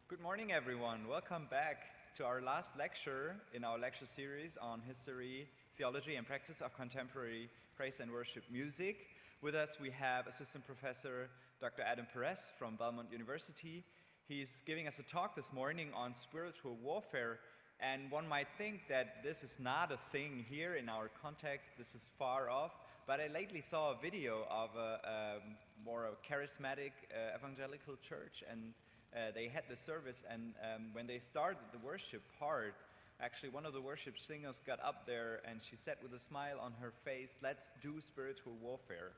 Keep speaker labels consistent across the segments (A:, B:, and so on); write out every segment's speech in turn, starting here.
A: Good morning, everyone. Welcome back to our last lecture in our lecture series on history, theology, and practice of contemporary praise and worship music. With us, we have Assistant Professor Dr. Adam Perez from Belmont University. He's giving us a talk this morning on spiritual warfare, and one might think that this is not a thing here in our context, this is far off, but I lately saw a video of a more charismatic evangelical church, and they had the service, and when they started the worship part, actually one of the worship singers got up there and she said with a smile on her face, "Let's do spiritual warfare."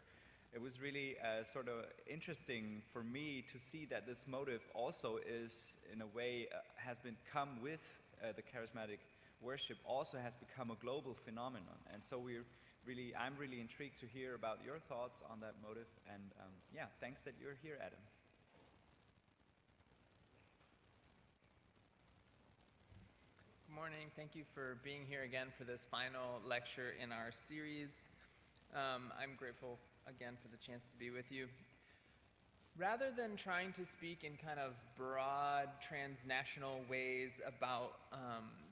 A: It was really sort of interesting for me to see that this motive also is, in a way, has become with the charismatic worship, also has become a global phenomenon. And so I'm really intrigued to hear about your thoughts on that motive. And yeah, thanks that you're here, Adam.
B: Good morning. Thank you for being here again for this final lecture in our series. I'm grateful again for the chance to be with you. Rather than trying to speak in kind of broad transnational ways about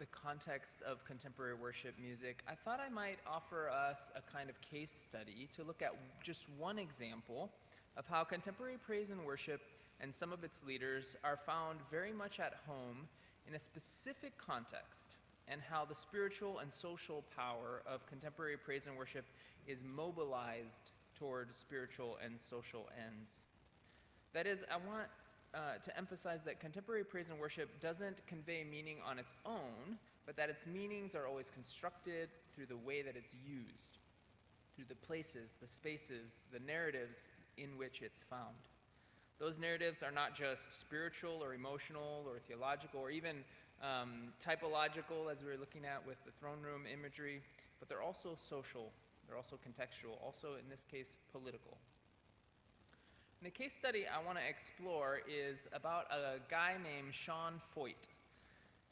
B: the context of contemporary worship music, I thought I might offer us a kind of case study to look at just one example of how contemporary praise and worship and some of its leaders are found very much at home in a specific context, and how the spiritual and social power of contemporary praise and worship is mobilized toward spiritual and social ends. That is, I want to emphasize that contemporary praise and worship doesn't convey meaning on its own, but that its meanings are always constructed through the way that it's used, through the places, the spaces, the narratives in which it's found. Those narratives are not just spiritual or emotional or theological or even typological, as we were looking at with the throne room imagery, but they're also social, they're also contextual, also in this case political. And the case study I want to explore is about a guy named Sean Foyt.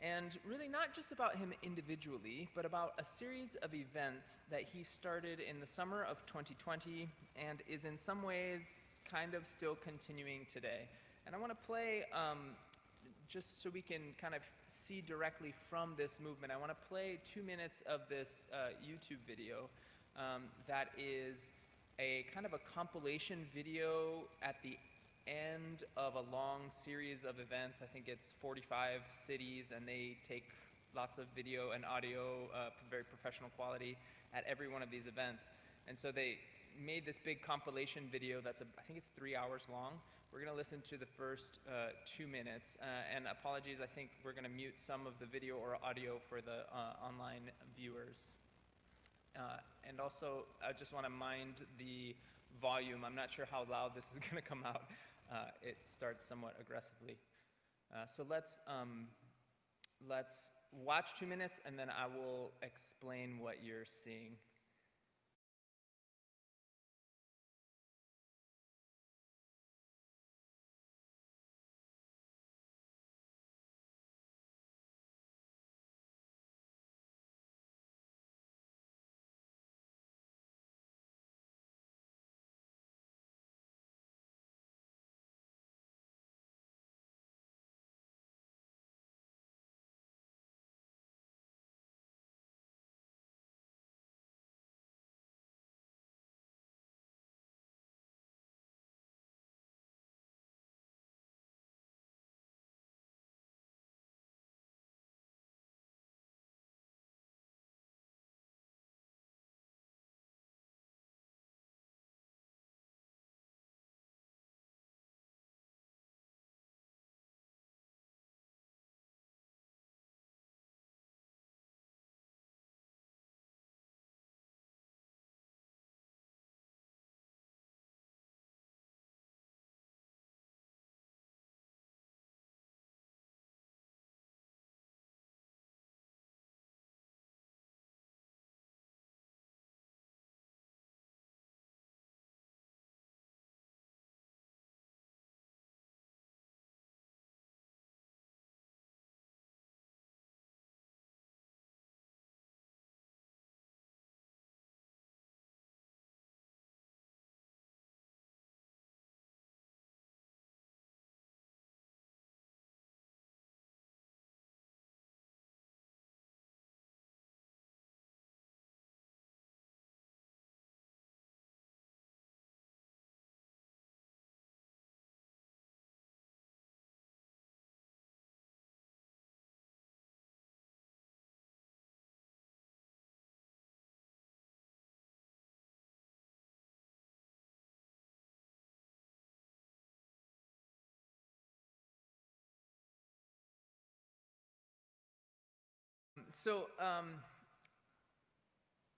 B: And really not just about him individually, but about a series of events that he started in the summer of 2020 and is in some ways kind of still continuing today. And I want to play, just so we can kind of see directly from this movement, I want to play 2 minutes of this YouTube video that is a kind of a compilation video at the end of a long series of events. I think it's 45 cities, and they take lots of video and audio, very professional quality at every one of these events. And so they made this big compilation video that's, I think it's 3 hours long. We're going to listen to the first 2 minutes. And apologies, I think we're going to mute some of the video or audio for the online viewers. And also, I just want to mind the volume. I'm not sure how loud this is going to come out. It starts somewhat aggressively. So let's watch 2 minutes, and then I will explain what you're seeing.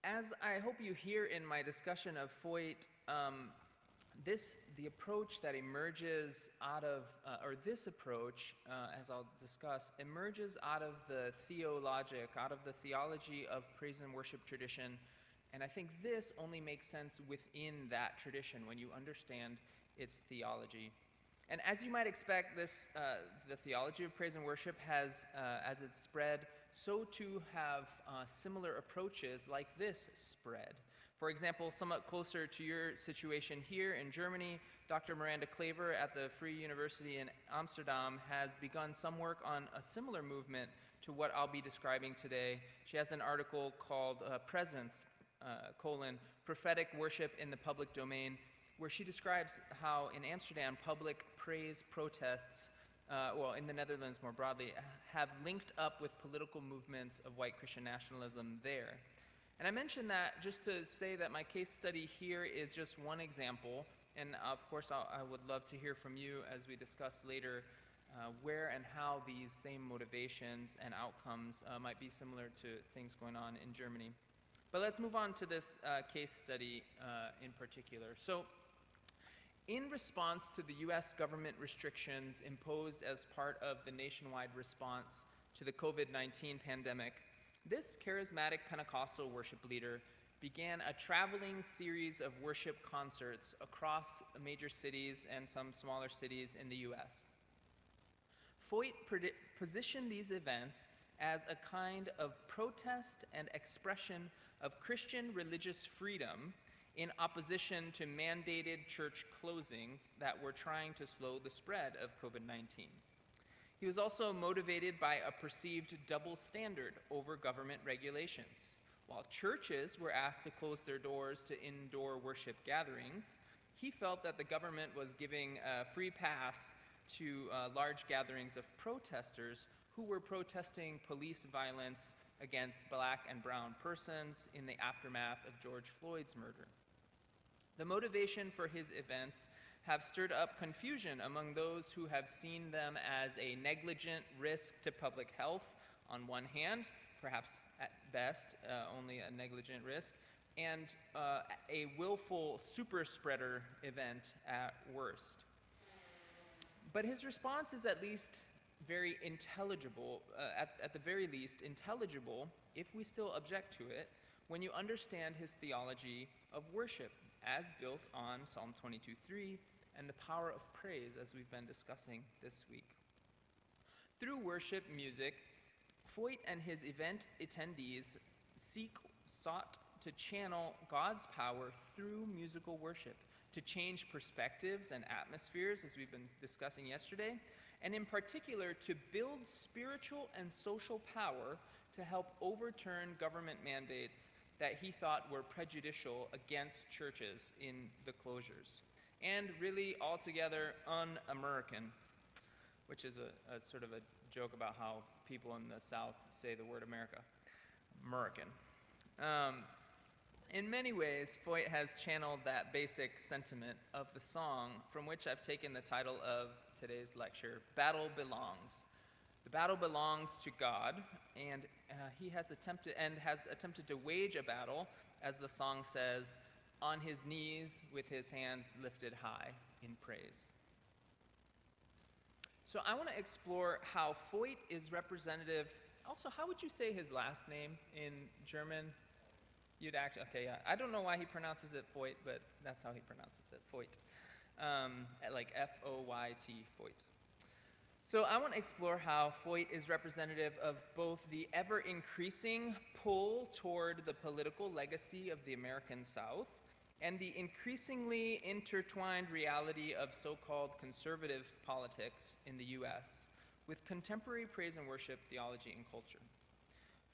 B: As I hope you hear in my discussion of Foyt, the approach that emerges out of, this approach, as I'll discuss, emerges out of the theologic, out of the theology of praise and worship tradition. And I think this only makes sense within that tradition when you understand its theology. And as you might expect, the theology of praise and worship has, as it's spread, so too have similar approaches like this spread. For example, somewhat closer to your situation here in Germany, Dr. Miranda Klaver at the Free University in Amsterdam has begun some work on a similar movement to what I'll be describing today. She has an article called Presence, Prophetic Worship in the Public Domain, where she describes how in Amsterdam, public praise protests, in the Netherlands more broadly, have linked up with political movements of white Christian nationalism there. And I mention that just to say that my case study here is just one example, and of course I would love to hear from you as we discuss later where and how these same motivations and outcomes might be similar to things going on in Germany. But let's move on to this case study in particular. So, in response to the US government restrictions imposed as part of the nationwide response to the COVID-19 pandemic, this charismatic Pentecostal worship leader began a traveling series of worship concerts across major cities and some smaller cities in the US. Foyt positioned these events as a kind of protest and expression of Christian religious freedom in opposition to mandated church closings that were trying to slow the spread of COVID-19. He was also motivated by a perceived double standard over government regulations. While churches were asked to close their doors to indoor worship gatherings, he felt that the government was giving a free pass to large gatherings of protesters who were protesting police violence against black and brown persons in the aftermath of George Floyd's murder. The motivation for his events have stirred up confusion among those who have seen them as a negligent risk to public health on one hand, perhaps at best only a negligent risk, and a willful super spreader event at worst. But his response is at least very intelligible, at the very least intelligible, if we still object to it, when you understand his theology of worship as built on Psalm 22:3 and the power of praise as we've been discussing this week. Through worship music, Foyt and his event attendees sought to channel God's power through musical worship, to change perspectives and atmospheres, as we've been discussing yesterday, and in particular to build spiritual and social power to help overturn government mandates that he thought were prejudicial against churches in the closures, and really altogether un-American, which is a sort of a joke about how people in the South say the word America. American. In many ways, Foyt has channeled that basic sentiment of the song from which I've taken the title of today's lecture, Battle Belongs. The battle belongs to God, and he has attempted to wage a battle, as the song says, on his knees with his hands lifted high in praise. So I want to explore how Foyt is representative. Also, how would you say his last name in German? Okay, yeah. I don't know why he pronounces it Foyt, but that's how he pronounces it, Foyt. Like F-O-Y-T, Foyt. So I want to explore how Foyt is representative of both the ever-increasing pull toward the political legacy of the American South and the increasingly intertwined reality of so-called conservative politics in the US with contemporary praise and worship theology and culture.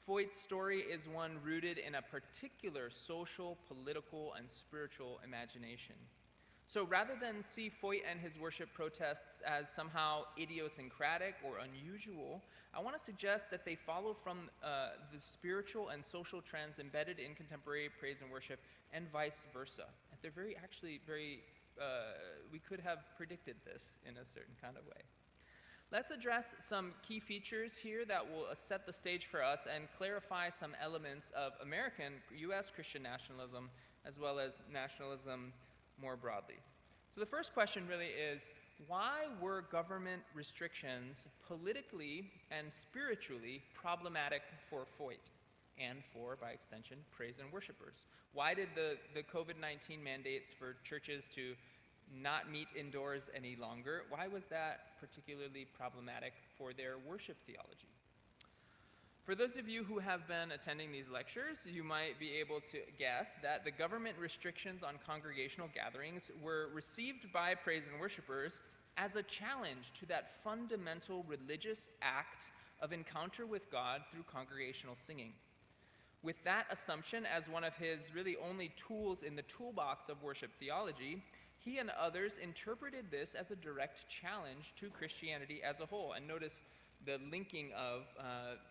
B: Foyt's story is one rooted in a particular social, political, and spiritual imagination. So rather than see Foyt and his worship protests as somehow idiosyncratic or unusual, I want to suggest that they follow from the spiritual and social trends embedded in contemporary praise and worship, and vice versa. They're very, we could have predicted this in a certain kind of way. Let's address some key features here that will set the stage for us and clarify some elements of American, U.S. Christian nationalism, as well as nationalism more broadly. So the first question really is, why were government restrictions politically and spiritually problematic for Foyt and for, by extension, praise and worshipers? Why did the COVID-19 mandates for churches to not meet indoors any longer, why was that particularly problematic for their worship theology? For those of you who have been attending these lectures, you might be able to guess that the government restrictions on congregational gatherings were received by praise and worshipers as a challenge to that fundamental religious act of encounter with God through congregational singing. With that assumption as one of his really only tools in the toolbox of worship theology, he and others interpreted this as a direct challenge to Christianity as a whole. And notice the linking of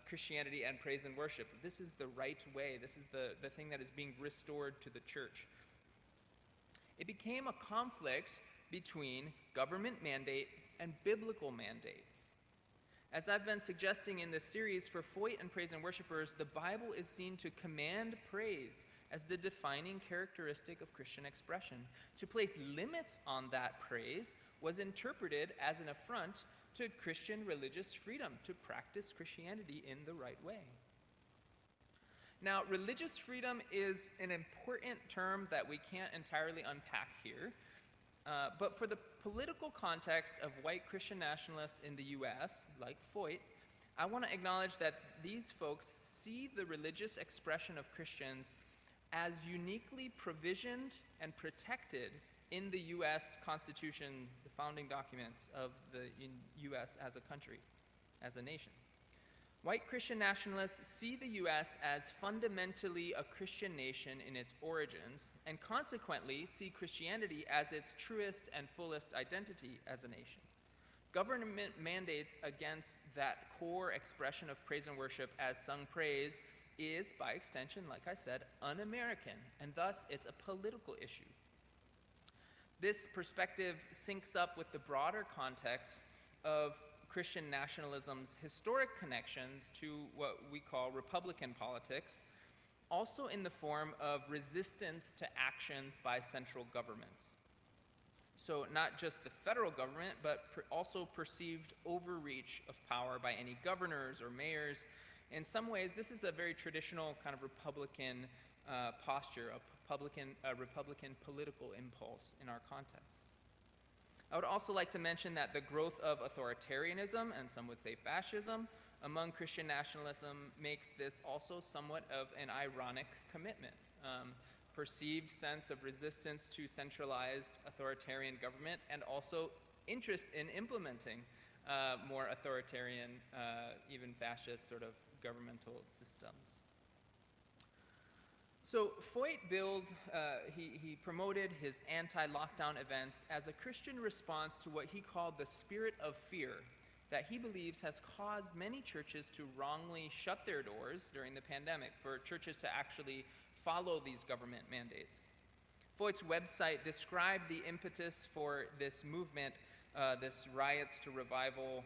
B: Christianity and praise and worship. This is the right way. This is the thing that is being restored to the church. It became a conflict between government mandate and biblical mandate. As I've been suggesting in this series, for Foyt and praise and worshipers, the Bible is seen to command praise as the defining characteristic of Christian expression. To place limits on that praise was interpreted as an affront to Christian religious freedom, to practice Christianity in the right way. Now, religious freedom is an important term that we can't entirely unpack here, but for the political context of white Christian nationalists in the US, like Foyt, I want to acknowledge that these folks see the religious expression of Christians as uniquely provisioned and protected in the U.S. Constitution, the founding documents of the U.S. as a country, as a nation. White Christian nationalists see the U.S. as fundamentally a Christian nation in its origins, and consequently see Christianity as its truest and fullest identity as a nation. Government mandates against that core expression of praise and worship as sung praise is, by extension, like I said, un-American, and thus it's a political issue. This perspective syncs up with the broader context of Christian nationalism's historic connections to what we call Republican politics, also in the form of resistance to actions by central governments. So not just the federal government, but also perceived overreach of power by any governors or mayors. In some ways, this is a very traditional kind of Republican posture, a Republican political impulse in our context. I would also like to mention that the growth of authoritarianism, and some would say fascism, among Christian nationalism makes this also somewhat of an ironic commitment. Perceived sense of resistance to centralized authoritarian government, and also interest in implementing more authoritarian, even fascist sort of governmental systems. So Foyt he promoted his anti-lockdown events as a Christian response to what he called the spirit of fear that he believes has caused many churches to wrongly shut their doors during the pandemic, for churches to actually follow these government mandates. Foyt's website described the impetus for this movement, this riots to revival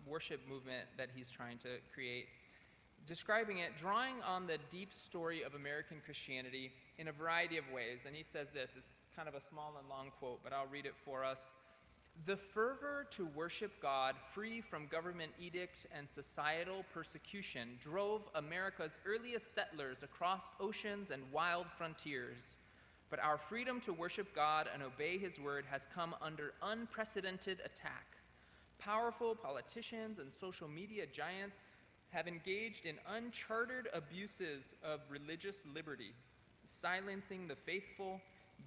B: worship movement that he's trying to create, describing it, drawing on the deep story of American Christianity in a variety of ways. And he says this, it's kind of a small and long quote, but I'll read it for us. The fervor to worship God free from government edict and societal persecution drove America's earliest settlers across oceans and wild frontiers. But our freedom to worship God and obey his word has come under unprecedented attack. Powerful politicians and social media giants have engaged in uncharted abuses of religious liberty, silencing the faithful,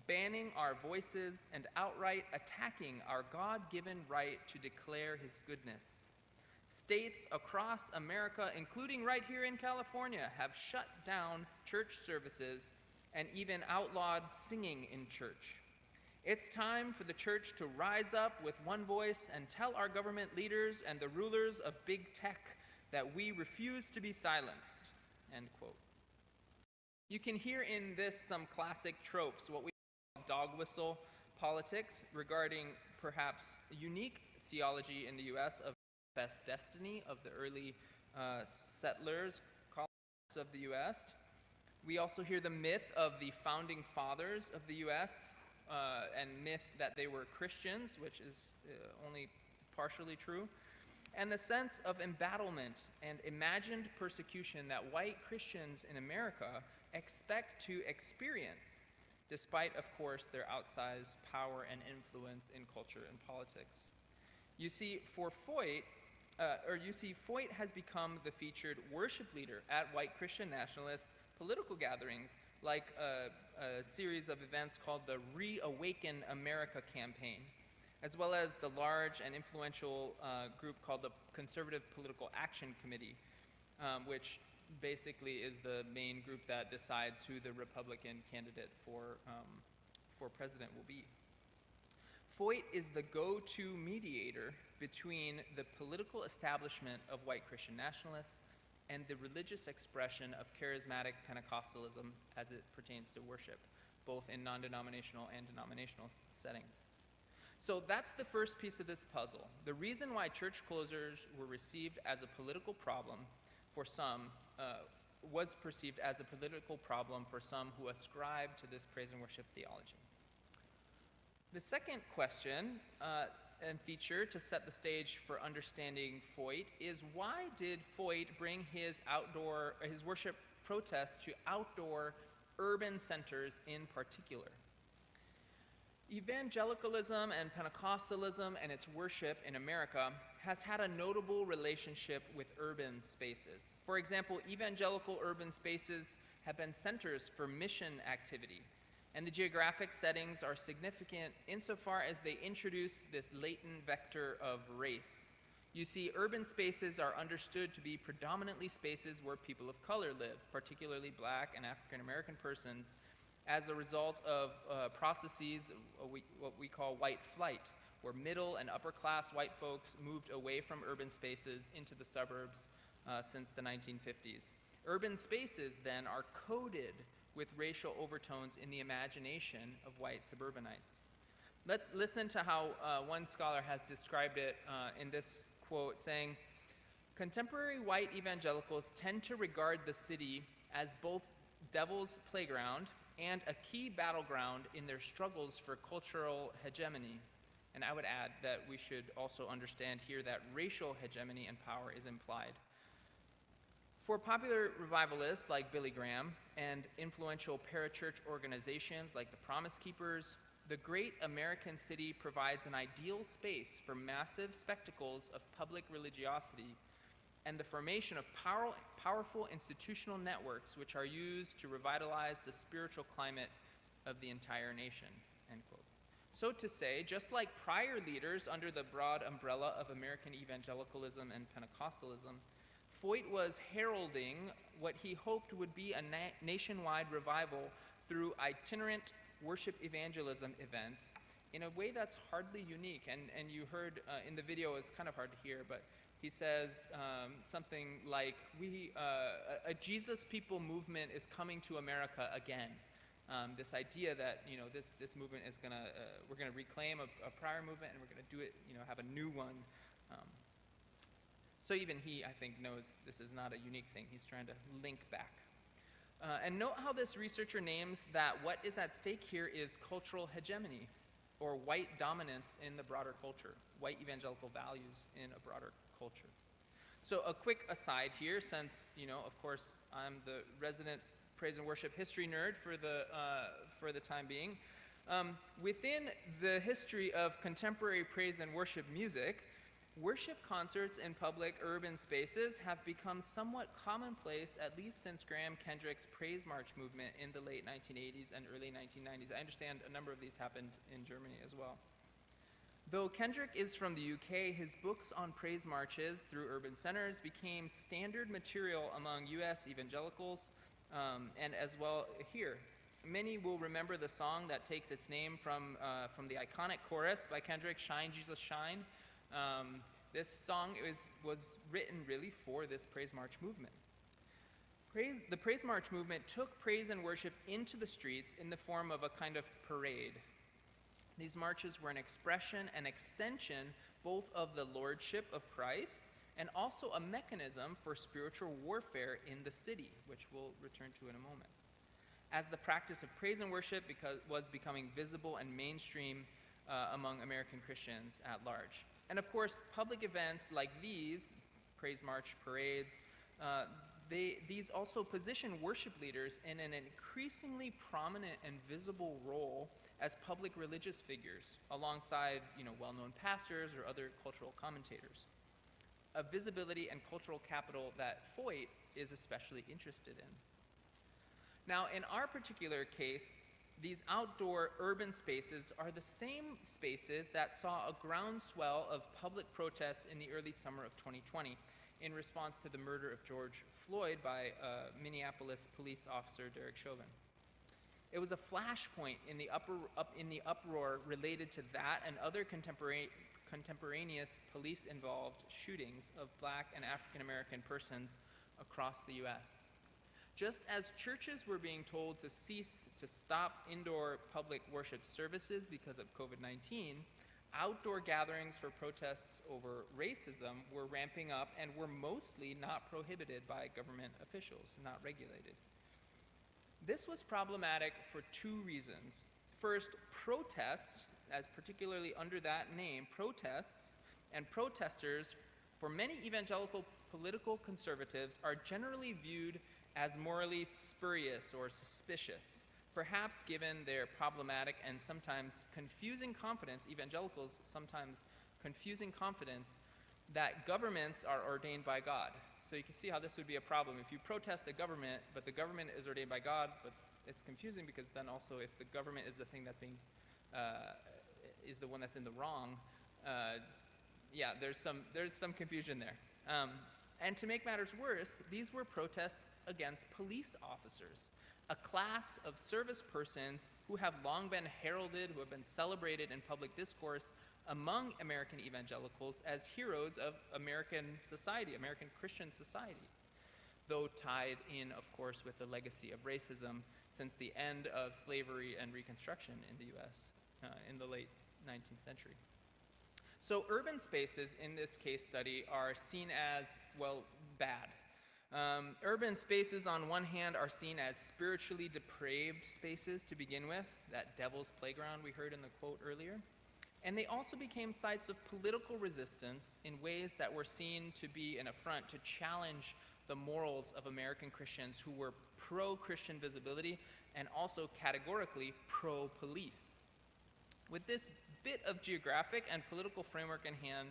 B: banning our voices, and outright attacking our God-given right to declare his goodness. States across America, including right here in California, have shut down church services and even outlawed singing in church. It's time for the church to rise up with one voice and tell our government leaders and the rulers of big tech that we refuse to be silenced, end quote. You can hear in this some classic tropes, what we call dog whistle politics, regarding perhaps unique theology in the US of manifest destiny of the early settlers, colonists of the U.S. We also hear the myth of the founding fathers of the U.S. And myth that they were Christians, which is only partially true, and the sense of embattlement and imagined persecution that white Christians in America expect to experience, despite, of course, their outsized power and influence in culture and politics. You see, Foyt has become the featured worship leader at white Christian nationalist political gatherings, like a series of events called the Reawaken America campaign, as well as the large and influential group called the Conservative Political Action Committee, which basically is the main group that decides who the Republican candidate for president will be. Foyt is the go-to mediator between the political establishment of white Christian nationalists and the religious expression of charismatic Pentecostalism as it pertains to worship, both in non-denominational and denominational settings. So that's the first piece of this puzzle. The reason why church closures were received as a political problem for some, was perceived as a political problem for some who ascribe to this praise and worship theology. The second question and feature to set the stage for understanding Foyt is, why did Foyt bring his worship protests to outdoor urban centers in particular? Evangelicalism and Pentecostalism and its worship in America has had a notable relationship with urban spaces. For example, evangelical urban spaces have been centers for mission activity, and the geographic settings are significant insofar as they introduce this latent vector of race. You see, urban spaces are understood to be predominantly spaces where people of color live, particularly Black and African American persons, as a result of processes, what we call white flight, where middle and upper class white folks moved away from urban spaces into the suburbs since the 1950s. Urban spaces then are coded with racial overtones in the imagination of white suburbanites. Let's listen to how one scholar has described it in this quote, saying, "Contemporary white evangelicals tend to regard the city as both devil's playground and a key battleground in their struggles for cultural hegemony." And I would add that we should also understand here that racial hegemony and power is implied. For popular revivalists like Billy Graham and influential parachurch organizations like the Promise Keepers, the great American city provides an ideal space for massive spectacles of public religiosity and the formation of powerful institutional networks which are used to revitalize the spiritual climate of the entire nation, end quote. So to say, just like prior leaders under the broad umbrella of American evangelicalism and Pentecostalism, Foyt was heralding what he hoped would be a nationwide revival through itinerant worship evangelism events in a way that's hardly unique. And you heard in the video, it's kind of hard to hear, but he says something like, a Jesus people movement is coming to America again. This idea that, this movement is we're gonna reclaim a prior movement and we're gonna do it, have a new one. So even he, I think, knows this is not a unique thing. He's trying to link back. And note how this researcher names that what is at stake here is cultural hegemony, or white dominance in the broader culture, white evangelical values in a broader culture. So a quick aside here, since, of course, I'm the resident praise and worship history nerd for the time being. Within the history of contemporary praise and worship music, worship concerts in public urban spaces have become somewhat commonplace, at least since Graham Kendrick's Praise March movement in the late 1980s and early 1990s. I understand a number of these happened in Germany as well. Though Kendrick is from the UK, his books on praise marches through urban centers became standard material among US evangelicals, and as well here. Many will remember the song that takes its name from the iconic chorus by Kendrick, "Shine, Jesus, Shine." This song was written really for this Praise March movement. The Praise March movement took praise and worship into the streets in the form of a kind of parade. These marches were an expression and extension both of the lordship of Christ and also a mechanism for spiritual warfare in the city, which we'll return to in a moment. As the practice of praise and worship was becoming visible and mainstream among American Christians at large. And of course, public events like these, praise march, parades, these also position worship leaders in an increasingly prominent and visible role as public religious figures, alongside well-known pastors or other cultural commentators. A visibility and cultural capital that Foyt is especially interested in. Now, in our particular case, these outdoor urban spaces are the same spaces that saw a groundswell of public protests in the early summer of 2020 in response to the murder of George Floyd by Minneapolis police officer Derek Chauvin. It was a flashpoint in the uproar related to that and other contemporaneous police-involved shootings of Black and African American persons across the U.S. Just as churches were being told to stop indoor public worship services because of COVID-19, outdoor gatherings for protests over racism were ramping up and were mostly not prohibited by government officials, not regulated. This was problematic for two reasons. First, protests, as particularly under that name, protests and protesters for many evangelical political conservatives are generally viewed as morally spurious or suspicious, perhaps given their problematic and sometimes confusing confidence, evangelicals sometimes confusing confidence, that governments are ordained by God. So you can see how this would be a problem. If you protest the government, but the government is ordained by God, but it's confusing because then also if the government is the thing that's being, is the one that's in the wrong, there's some confusion there. And to make matters worse, these were protests against police officers, a class of service persons who have long been heralded, who have been celebrated in public discourse among American evangelicals as heroes of American society, American Christian society, though tied in, of course, with the legacy of racism since the end of slavery and Reconstruction in the U.S. In the late 19th century. So urban spaces in this case study are seen as, well, bad. Urban spaces on one hand are seen as spiritually depraved spaces to begin with, that devil's playground we heard in the quote earlier. And they also became sites of political resistance in ways that were seen to be an affront to challenge the morals of American Christians who were pro-Christian visibility and also categorically pro-police. With this bit of geographic and political framework in hand,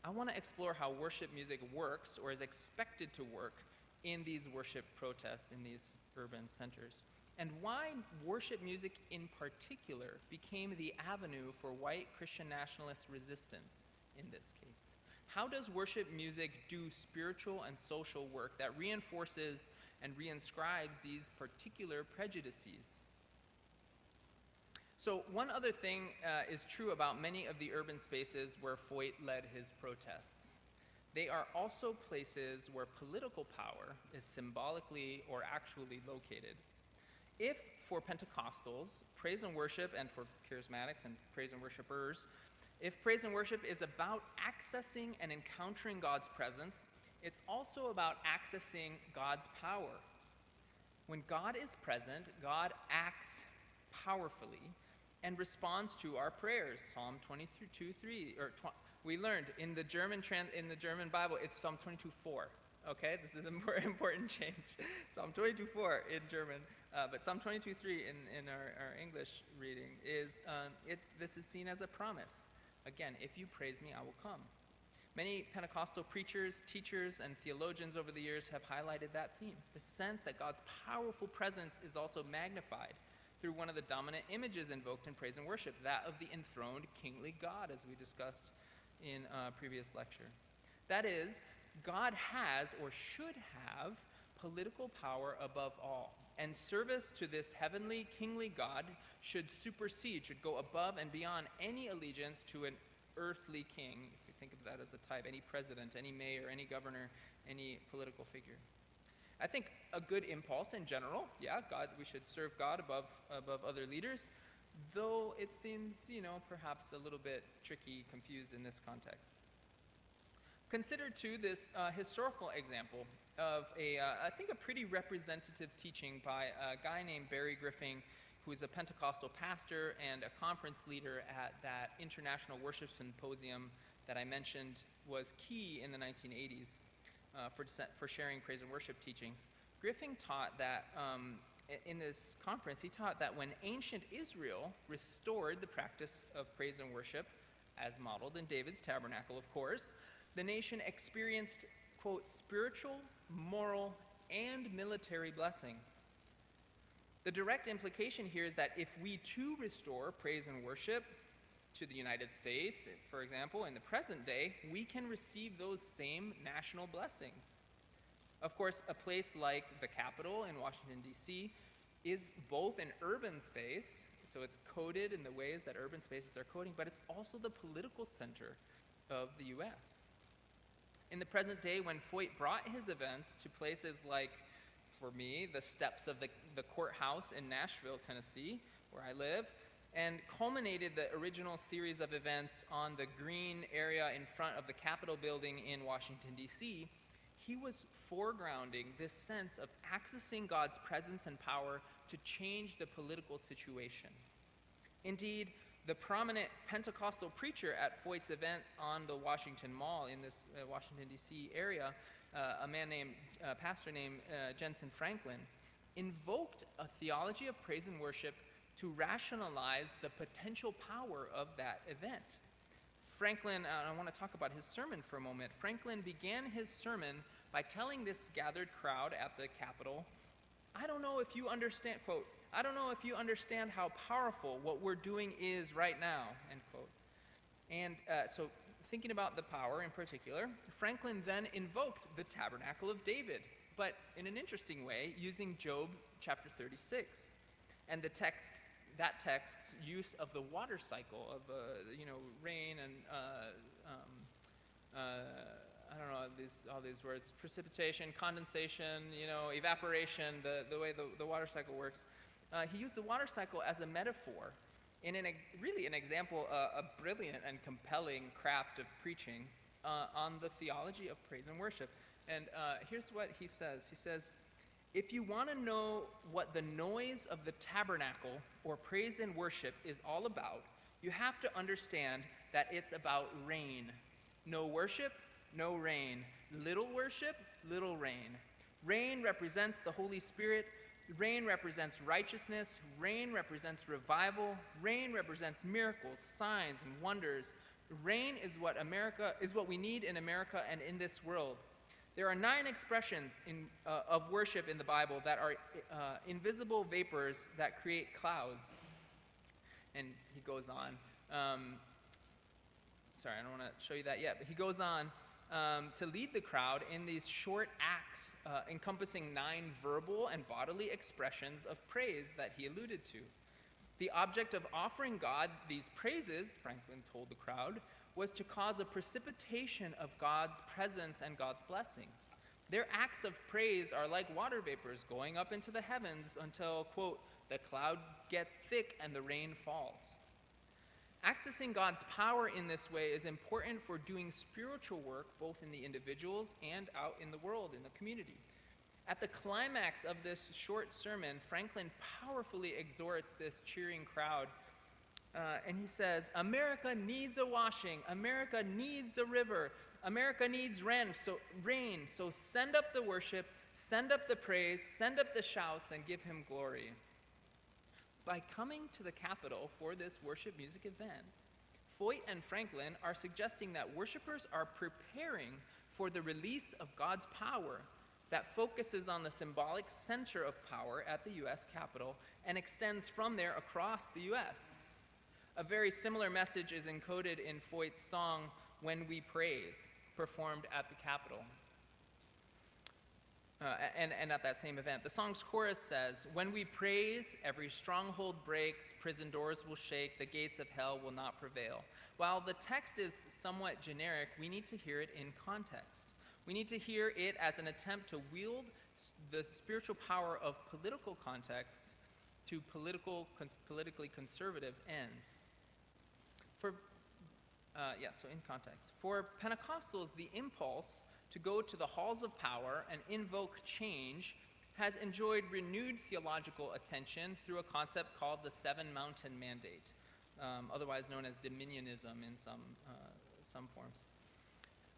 B: I want to explore how worship music works or is expected to work in these worship protests in these urban centers, and why worship music in particular became the avenue for white Christian nationalist resistance in this case. How does worship music do spiritual and social work that reinforces and reinscribes these particular prejudices? So one other thing is true about many of the urban spaces where Foyt led his protests. They are also places where political power is symbolically or actually located. If for Pentecostals, praise and worship, and for charismatics and praise and worshipers, if praise and worship is about accessing and encountering God's presence, it's also about accessing God's power. When God is present, God acts powerfully and responds to our prayers. Psalm 22:3, we learned in the German Bible, it's Psalm 22:4. Okay, this is a more important change. Psalm 22:4 in German, but Psalm 22:3 in our English reading is this is seen as a promise. Again, if you praise me, I will come. Many Pentecostal preachers, teachers, and theologians over the years have highlighted that theme, the sense that God's powerful presence is also magnified through one of the dominant images invoked in praise and worship, that of the enthroned kingly God, as we discussed in a previous lecture. That is, God has or should have political power above all, and service to this heavenly kingly God should supersede, should go above and beyond any allegiance to an earthly king, if you think of that as a type, any president, any mayor, any governor, any political figure. I think a good impulse in general, God, we should serve God above other leaders, though it seems, perhaps a little bit tricky, confused in this context. Consider, too, this historical example of I think a pretty representative teaching by a guy named Barry Griffin, who is a Pentecostal pastor and a conference leader at that International Worship Symposium that I mentioned was key in the 1980s for sharing praise and worship teachings. Griffin taught that, in this conference, he taught that when ancient Israel restored the practice of praise and worship, as modeled in David's tabernacle, of course, the nation experienced, quote, spiritual, moral, and military blessing. The direct implication here is that if we too restore praise and worship to the United States, for example, in the present day, we can receive those same national blessings. Of course, a place like the Capitol in Washington, D.C. is both an urban space, so it's coded in the ways that urban spaces are coding, but it's also the political center of the U.S. In the present day, when Foyt brought his events to places like, for me, the steps of the courthouse in Nashville, Tennessee, where I live, and culminated the original series of events on the green area in front of the Capitol building in Washington, D.C., he was foregrounding this sense of accessing God's presence and power to change the political situation. Indeed, the prominent Pentecostal preacher at Foyt's event on the Washington Mall in this Washington, D.C. area, a pastor named Jensen Franklin, invoked a theology of praise and worship to rationalize the potential power of that event. Franklin, I want to talk about his sermon for a moment. Franklin began his sermon by telling this gathered crowd at the Capitol, I don't know if you understand, quote, I don't know if you understand how powerful what we're doing is right now, end quote. And so thinking about the power in particular, Franklin then invoked the tabernacle of David, but in an interesting way, using Job chapter 36. And that text's use of the water cycle of, rain and, I don't know, all these words, precipitation, condensation, evaporation, the way the water cycle works. He used the water cycle as a metaphor in really an example, a brilliant and compelling craft of preaching on the theology of praise and worship. And here's what he says. He says, if you want to know what the noise of the tabernacle or praise and worship is all about, you have to understand that it's about rain. No worship, no rain. Little worship, little rain. Rain represents the Holy Spirit. Rain represents righteousness. Rain represents revival. Rain represents miracles, signs, and wonders. Rain is what we need in America and in this world. There are 9 expressions of worship in the Bible that are invisible vapors that create clouds. And he goes on. Sorry, I don't want to show you that yet, but he goes on to lead the crowd in these short acts encompassing 9 verbal and bodily expressions of praise that he alluded to. The object of offering God these praises, Franklin told the crowd, was to cause a precipitation of God's presence and God's blessing. Their acts of praise are like water vapors going up into the heavens until, quote, the cloud gets thick and the rain falls. Accessing God's power in this way is important for doing spiritual work both in the individuals and out in the world, in the community. At the climax of this short sermon, Franklin powerfully exhorts this cheering crowd. And he says, America needs a washing. America needs a river. America needs rain. So send up the worship, send up the praise, send up the shouts, and give him glory. By coming to the Capitol for this worship music event, Foyt and Franklin are suggesting that worshipers are preparing for the release of God's power that focuses on the symbolic center of power at the U.S. Capitol and extends from there across the U.S. A very similar message is encoded in Foyt's song, When We Praise, performed at the Capitol. And at that same event. The song's chorus says, when we praise, every stronghold breaks, prison doors will shake, the gates of hell will not prevail. While the text is somewhat generic, we need to hear it in context. We need to hear it as an attempt to wield the spiritual power of political contexts to politically conservative ends. So in context, for Pentecostals, the impulse to go to the halls of power and invoke change has enjoyed renewed theological attention through a concept called the Seven Mountain Mandate, otherwise known as dominionism in some forms.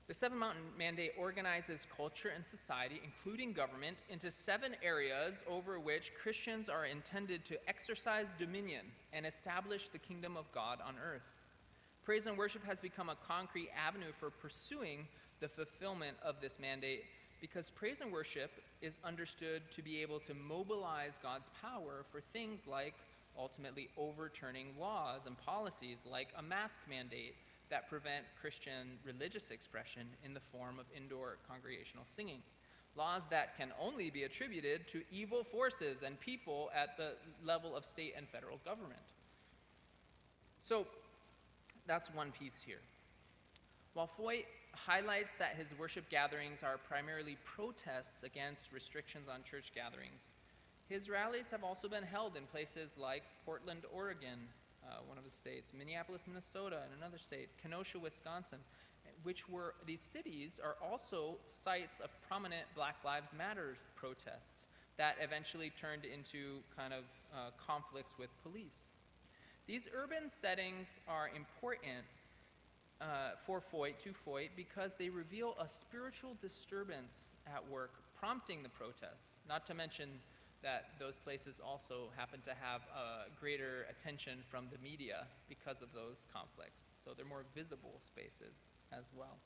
B: The Seven Mountain Mandate organizes culture and society, including government, into 7 areas over which Christians are intended to exercise dominion and establish the kingdom of God on earth. Praise and worship has become a concrete avenue for pursuing the fulfillment of this mandate because praise and worship is understood to be able to mobilize God's power for things like ultimately overturning laws and policies like a mask mandate that prevent Christian religious expression in the form of indoor congregational singing. Laws that can only be attributed to evil forces and people at the level of state and federal government. So that's one piece here. While Foyt highlights that his worship gatherings are primarily protests against restrictions on church gatherings, his rallies have also been held in places like Portland, Oregon, one of the states, Minneapolis, Minnesota, and another state, Kenosha, Wisconsin, these cities are also sites of prominent Black Lives Matter protests that eventually turned into kind of conflicts with police. These urban settings are important to Foyt, because they reveal a spiritual disturbance at work prompting the protests, not to mention that those places also happen to have greater attention from the media because of those conflicts. So they're more visible spaces as well.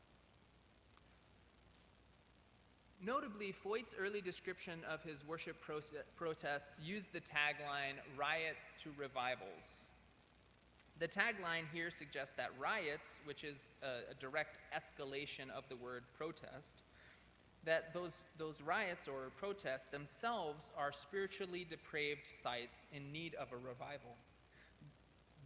B: Notably, Foyt's early description of his worship protest used the tagline, "Riots to Revivals." The tagline here suggests that riots, which is a direct escalation of the word protest, that those riots or protests themselves are spiritually depraved sites in need of a revival.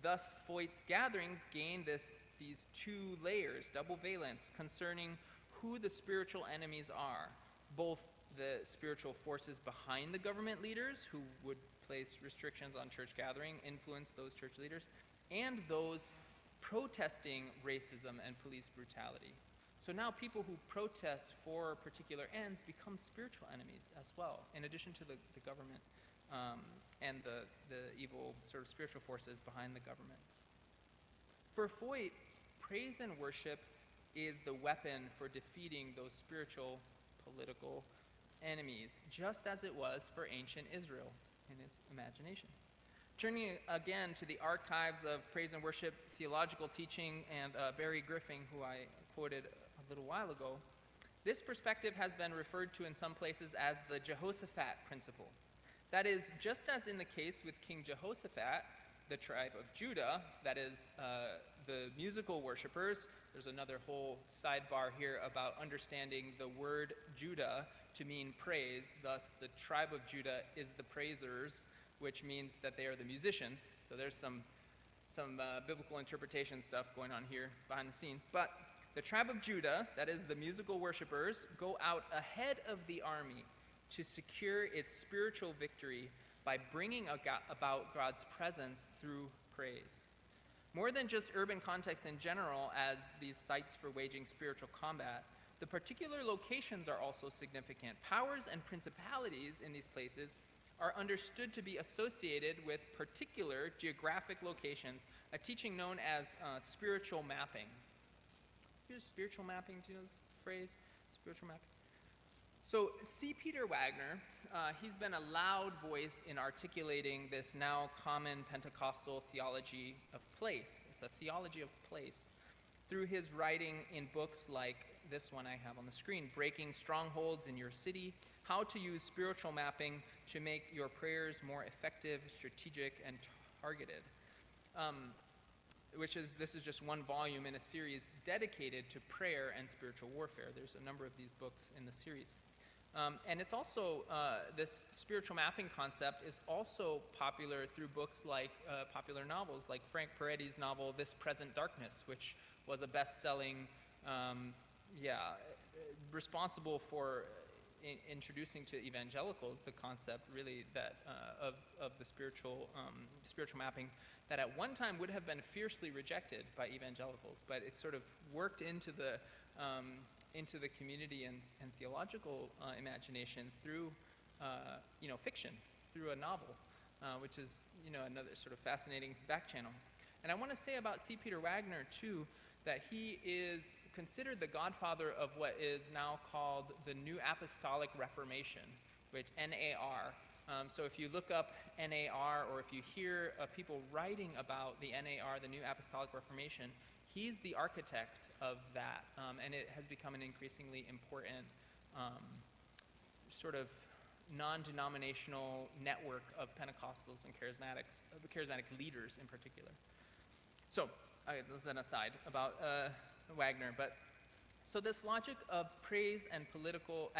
B: Thus, Foyt's gatherings gain these 2 layers, double valence, concerning who the spiritual enemies are, both the spiritual forces behind the government leaders who would place restrictions on church gathering, influence those church leaders, and those protesting racism and police brutality. So now people who protest for particular ends become spiritual enemies as well, in addition to the government and the evil sort of spiritual forces behind the government. For Foyt, praise and worship is the weapon for defeating those spiritual political enemies, just as it was for ancient Israel in his imagination. Turning again to the archives of praise and worship theological teaching and Barry Griffin, who I quoted a little while ago, this perspective has been referred to in some places as the Jehoshaphat principle. That is, just as in the case with King Jehoshaphat, the tribe of Judah, that is, the musical worshipers. There's another whole sidebar here about understanding the word Judah to mean praise. Thus, the tribe of Judah is the praisers, which means that they are the musicians. So there's some biblical interpretation stuff going on here behind the scenes. But the tribe of Judah, that is the musical worshipers, go out ahead of the army to secure its spiritual victory by bringing about God's presence through praise. More than just urban contexts in general as these sites for waging spiritual combat, the particular locations are also significant. Powers and principalities in these places are understood to be associated with particular geographic locations, a teaching known as spiritual mapping. Here's spiritual mapping, do you know this phrase? Spiritual mapping. So C. Peter Wagner, he's been a loud voice in articulating this now common Pentecostal theology of place. It's a theology of place through his writing in books like this one I have on the screen, Breaking Strongholds in Your City, How to Use Spiritual Mapping to Make Your Prayers More Effective, Strategic, and Targeted. This is just one volume in a series dedicated to prayer and spiritual warfare. There's a number of these books in the series. And it's also, this spiritual mapping concept is also popular through books like popular novels, like Frank Peretti's novel, This Present Darkness, which was a best-selling, responsible for introducing to evangelicals the concept really that of the spiritual mapping that at one time would have been fiercely rejected by evangelicals, but it sort of worked into the community and theological imagination through fiction, through a novel, which is another sort of fascinating back channel. And I want to say about C. Peter Wagner too, that he is considered the godfather of what is now called the New Apostolic Reformation, which NAR. So if you look up NAR, or if you hear people writing about the NAR, the New Apostolic Reformation, he's the architect of that, and it has become an increasingly important sort of non-denominational network of Pentecostals and charismatic leaders in particular. So, this is an aside about Wagner, but so this logic of praise and political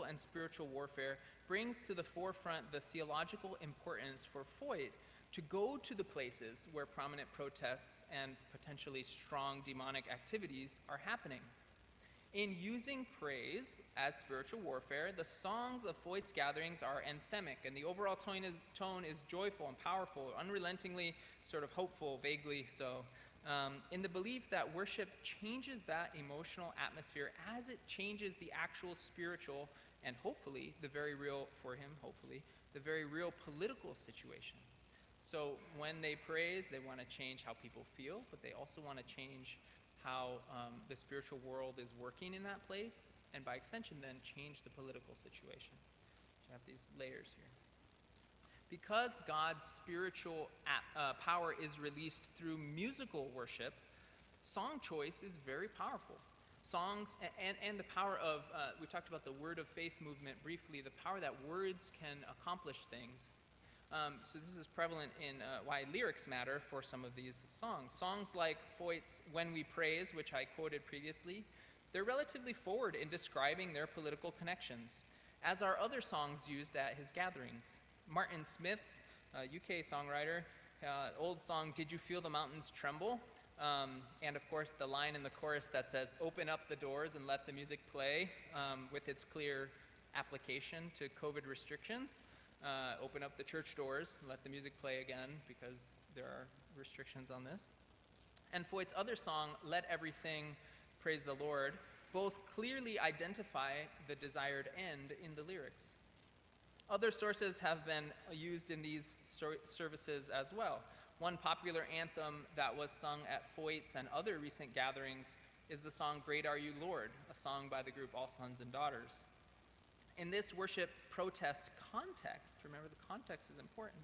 B: and spiritual warfare brings to the forefront the theological importance for Foyt to go to the places where prominent protests and potentially strong demonic activities are happening. In using praise as spiritual warfare, the songs of Foyt's gatherings are anthemic, and the overall tone is joyful and powerful, unrelentingly sort of hopeful, vaguely so, in the belief that worship changes that emotional atmosphere as it changes the actual spiritual and hopefully the very real, for him, hopefully, the very real political situation. So when they praise, they want to change how people feel, but they also want to change how the spiritual world is working in that place, and by extension then change the political situation. So I have these layers here. Because God's spiritual power is released through musical worship, song choice is very powerful. Songs and the power of, we talked about the word of faith movement briefly, the power that words can accomplish things. So this is prevalent in why lyrics matter for some of these songs. Songs like Foyt's When We Praise, which I quoted previously, they're relatively forward in describing their political connections, as are other songs used at his gatherings. Martin Smith's, UK songwriter, old song, Did You Feel the Mountains Tremble? And of course the line in the chorus that says, open up the doors and let the music play, with its clear application to COVID restrictions. Open up the church doors and let the music play again because there are restrictions on this. And Foyt's other song, Let Everything Praise the Lord, both clearly identify the desired end in the lyrics. Other sources have been used in these services as well. One popular anthem that was sung at Foyt's and other recent gatherings is the song Great Are You, Lord, a song by the group All Sons and Daughters. In this worship protest context, remember the context is important,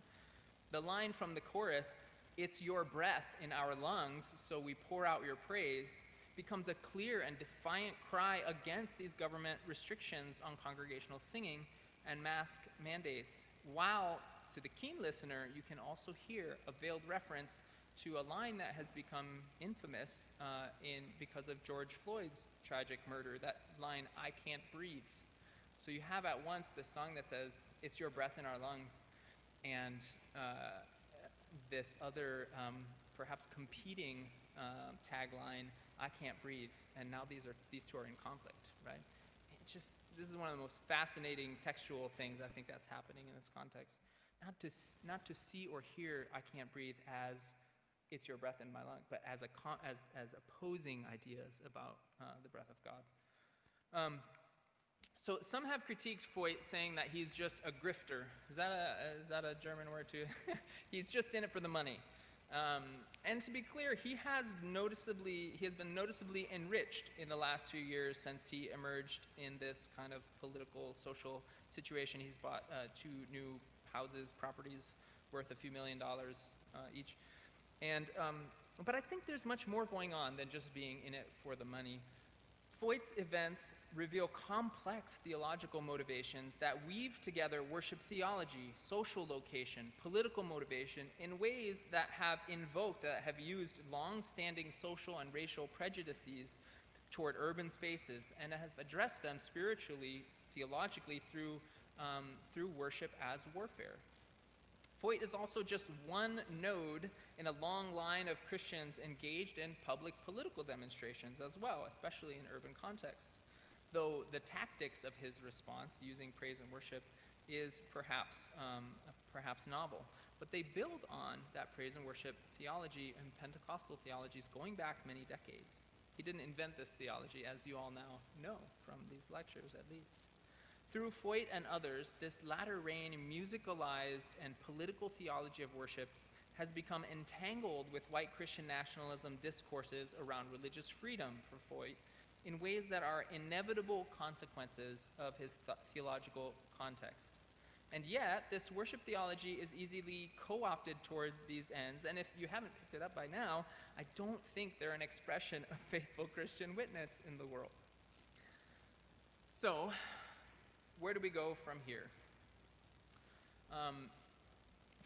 B: the line from the chorus, it's your breath in our lungs, so we pour out your praise, becomes a clear and defiant cry against these government restrictions on congregational singing and mask mandates, while to the keen listener, you can also hear a veiled reference to a line that has become infamous because of George Floyd's tragic murder, that line, I can't breathe. So you have at once this song that says, it's your breath in our lungs, and this other, perhaps competing tagline, I can't breathe, and now these two are in conflict, right? This is one of the most fascinating textual things I think that's happening in this context. Not to see or hear I can't breathe as it's your breath in my lung, but as opposing ideas about the breath of God. So some have critiqued Foyt, saying that he's just a grifter. Is that a German word too? He's just in it for the money. And to be clear, he has been noticeably enriched in the last few years since he emerged in this kind of political, social situation. He's bought 2 new houses, properties worth a few $1 million each. And, but I think there's much more going on than just being in it for the money. Foyt's events reveal complex theological motivations that weave together worship theology, social location, political motivation in ways that have used long-standing social and racial prejudices toward urban spaces and have addressed them spiritually, theologically through worship as warfare. Foyt is also just one node in a long line of Christians engaged in public political demonstrations as well, especially in urban contexts. though the tactics of his response, using praise and worship, is perhaps novel. But they build on that praise and worship theology and Pentecostal theologies going back many decades. He didn't invent this theology, as you all now know from these lectures at least. Through Foyt and others, this latter-rain musicalized and political theology of worship has become entangled with white Christian nationalism discourses around religious freedom for Foyt in ways that are inevitable consequences of his theological context. And yet, this worship theology is easily co-opted toward these ends, and if you haven't picked it up by now, I don't think they're an expression of faithful Christian witness in the world. So, where do we go from here?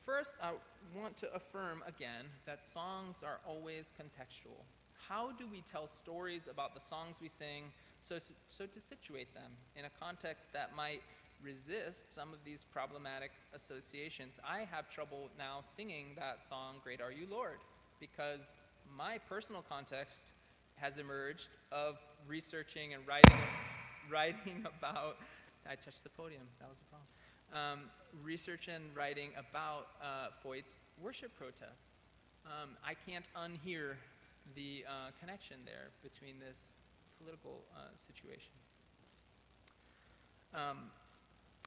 B: First, I want to affirm again that songs are always contextual. How do we tell stories about the songs we sing so to situate them in a context that might resist some of these problematic associations? I have trouble now singing that song, Great Are You, Lord, because my personal context has emerged of researching and writing about, I touched the podium, that was the problem. Research and writing about Foyt's worship protests. I can't unhear the connection there between this political situation.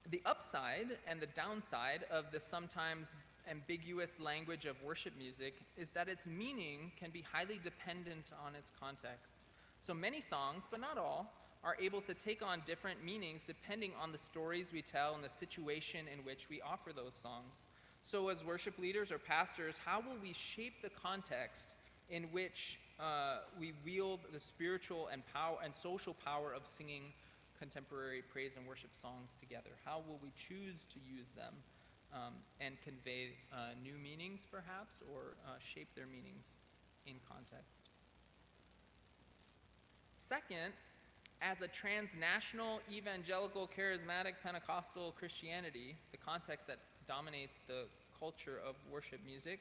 B: The upside and the downside of the sometimes ambiguous language of worship music is that its meaning can be highly dependent on its context. So many songs, but not all, are able to take on different meanings depending on the stories we tell and the situation in which we offer those songs. So as worship leaders or pastors, how will we shape the context in which we wield the spiritual and social power of singing contemporary praise and worship songs together? How will we choose to use them and convey new meanings, perhaps, or shape their meanings in context? Second, as a transnational, evangelical, charismatic, Pentecostal Christianity, the context that dominates the culture of worship music,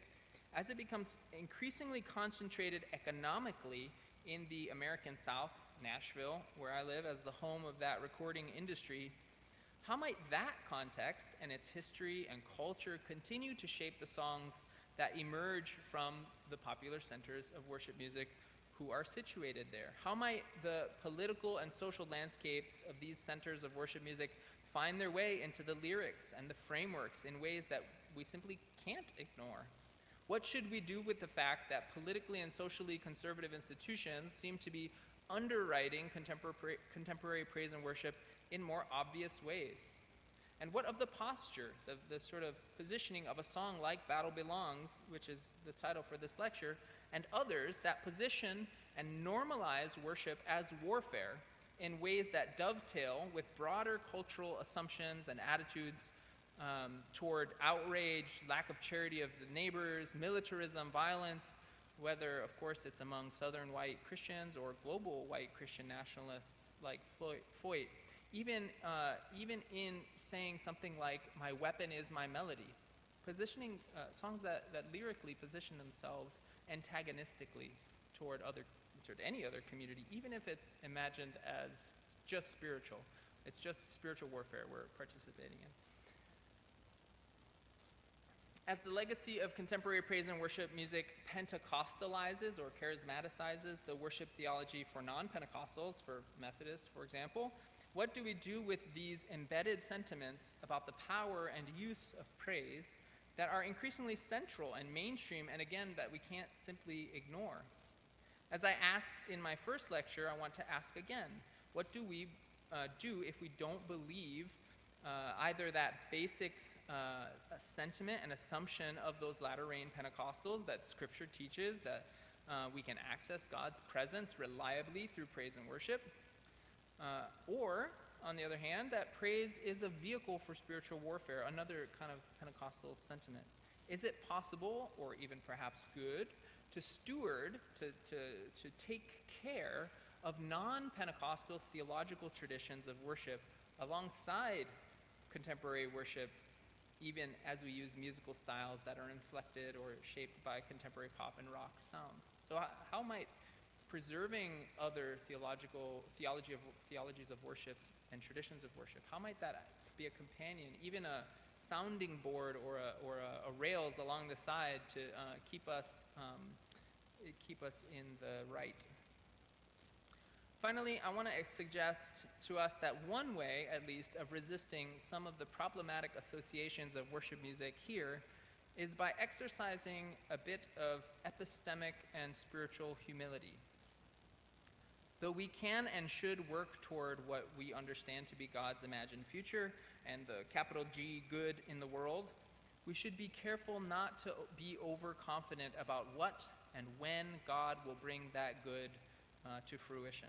B: as it becomes increasingly concentrated economically in the American South, Nashville, where I live, as the home of that recording industry, how might that context and its history and culture continue to shape the songs that emerge from the popular centers of worship music who are situated there? How might the political and social landscapes of these centers of worship music find their way into the lyrics and the frameworks in ways that we simply can't ignore? What should we do with the fact that politically and socially conservative institutions seem to be underwriting contemporary praise and worship in more obvious ways? And what of the posture, the sort of positioning of a song like Battle Belongs, which is the title for this lecture, and others that position and normalize worship as warfare in ways that dovetail with broader cultural assumptions and attitudes toward outrage, lack of charity of the neighbors, militarism, violence, whether, of course, it's among Southern white Christians or global white Christian nationalists like Foyt, even in saying something like, my weapon is my melody, positioning songs that lyrically position themselves antagonistically toward any other community, even if it's imagined as just spiritual. It's just spiritual warfare we're participating in. As the legacy of contemporary praise and worship music Pentecostalizes or charismaticizes the worship theology for non-Pentecostals, for Methodists, for example, what do we do with these embedded sentiments about the power and use of praise that are increasingly central and mainstream, and again, that we can't simply ignore? As I asked in my first lecture, I want to ask again, what do we do if we don't believe either that basic sentiment and assumption of those latter-rain Pentecostals that Scripture teaches that we can access God's presence reliably through praise and worship, or, on the other hand, that praise is a vehicle for spiritual warfare, another kind of Pentecostal sentiment? Is it possible, or even perhaps good, to steward, to take care of non-Pentecostal theological traditions of worship alongside contemporary worship, even as we use musical styles that are inflected or shaped by contemporary pop and rock sounds? So how might preserving other theologies of worship and traditions of worship? How might that be a companion, even a sounding board or a rails along the side to keep us in the right? Finally, I want to suggest to us that one way, at least, of resisting some of the problematic associations of worship music here is by exercising a bit of epistemic and spiritual humility. Though we can and should work toward what we understand to be God's imagined future and the capital G good in the world, we should be careful not to be overconfident about what and when God will bring that good to fruition.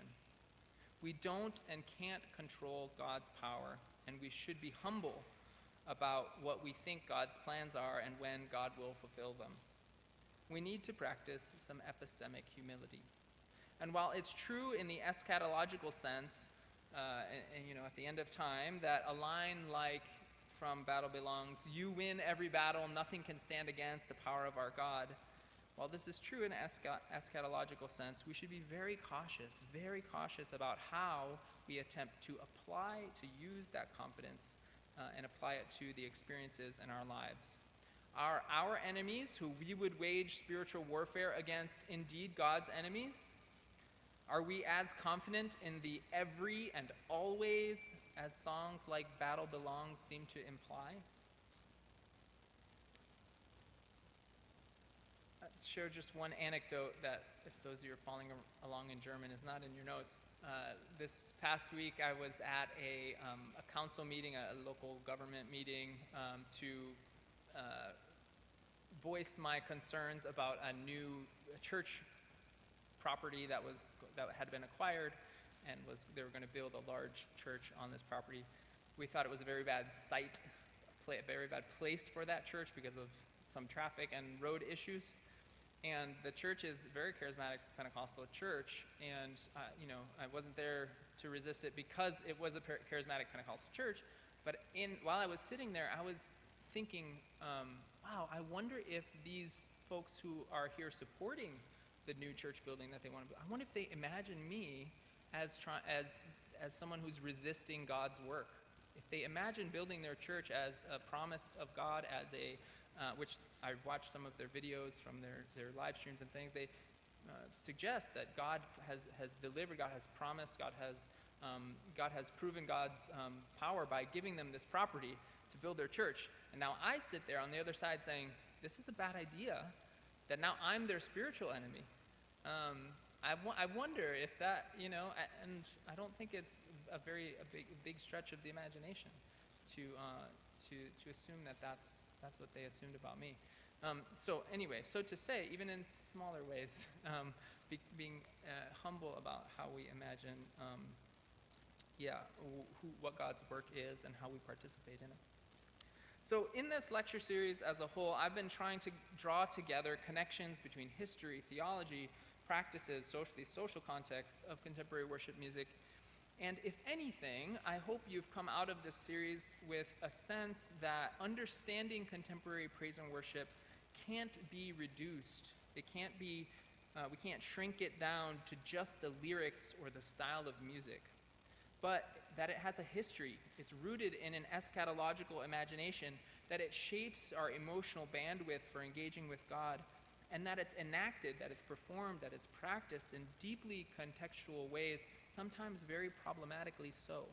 B: We don't and can't control God's power, and we should be humble about what we think God's plans are and when God will fulfill them. We need to practice some epistemic humility. And while it's true in the eschatological sense, at the end of time, that a line like from Battle Belongs, "You win every battle, nothing can stand against the power of our God," while this is true in eschatological sense, we should be very cautious about how we attempt to use that confidence and apply it to the experiences in our lives. Are our enemies, who we would wage spiritual warfare against, indeed God's enemies? Are we as confident in the every and always as songs like Battle Belongs seem to imply? I'll share just one anecdote that, if those of you are following along in German, is not in your notes. This past week I was at a council meeting, a local government meeting, to voice my concerns about a new church property that had been acquired, and they were going to build a large church on this property. We thought it was a very bad site, a very bad place for that church because of some traffic and road issues. And the church is a very charismatic Pentecostal church, and I wasn't there to resist it because it was a charismatic Pentecostal church. But while I was sitting there, I was thinking, wow, I wonder if these folks who are here supporting the new church building that they want to build, I wonder if they imagine me as someone who's resisting God's work. If they imagine building their church as a promise of God, which I watched some of their videos from their live streams and things, they suggest that God has delivered, God has promised, God has proven God's power by giving them this property to build their church. And now I sit there on the other side saying, this is a bad idea, that now I'm their spiritual enemy. I wonder if that, and I don't think it's a big stretch of the imagination to assume that that's what they assumed about me. So to say, even in smaller ways, being humble about how we imagine, what God's work is and how we participate in it. So in this lecture series as a whole, I've been trying to draw together connections between history, theology, practices, social contexts of contemporary worship music. And if anything, I hope you've come out of this series with a sense that understanding contemporary praise and worship can't be reduced. It can't be, we can't shrink it down to just the lyrics or the style of music, but that it has a history. It's rooted in an eschatological imagination, that it shapes our emotional bandwidth for engaging with God, and that it's enacted, that it's performed, that it's practiced in deeply contextual ways, sometimes very problematically so.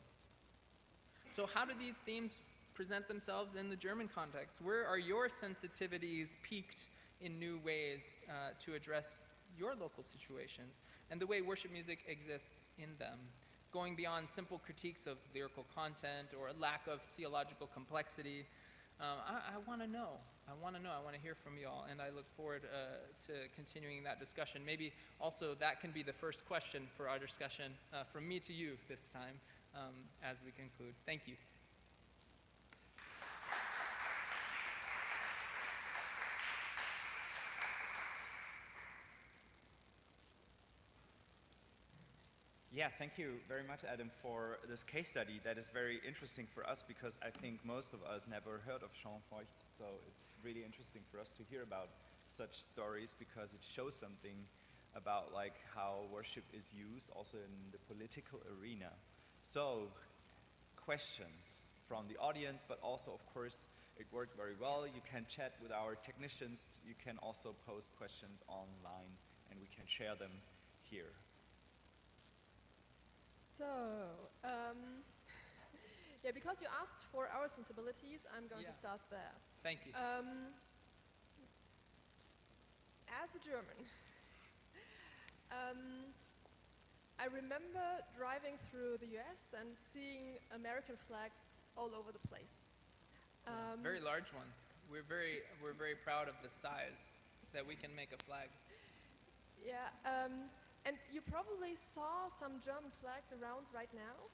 B: So how do these themes present themselves in the German context? Where are your sensitivities piqued in new ways to address your local situations and the way worship music exists in them? Going beyond simple critiques of lyrical content or lack of theological complexity, I want to know. I want to hear from you all, and I look forward to continuing that discussion. Maybe also that can be the first question for our discussion from me to you this time as we conclude. Thank you.
A: Yeah, thank you very much, Adam, for this case study. That is very interesting for us because I think most of us never heard of Jean Feucht. So it's really interesting for us to hear about such stories because it shows something about like how worship is used also in the political arena. So, questions from the audience, but also, of course, it worked very well. You can chat with our technicians. You can also post questions online, and we can share them here.
C: So, yeah, because you asked for our sensibilities, I'm going
B: Yeah.
C: to start there.
B: Thank you.
C: As a German, I remember driving through the US and seeing American flags all over the place.
B: Very large ones. We're very proud of the size that we can make a flag.
C: Yeah, and you probably saw some German flags around right now,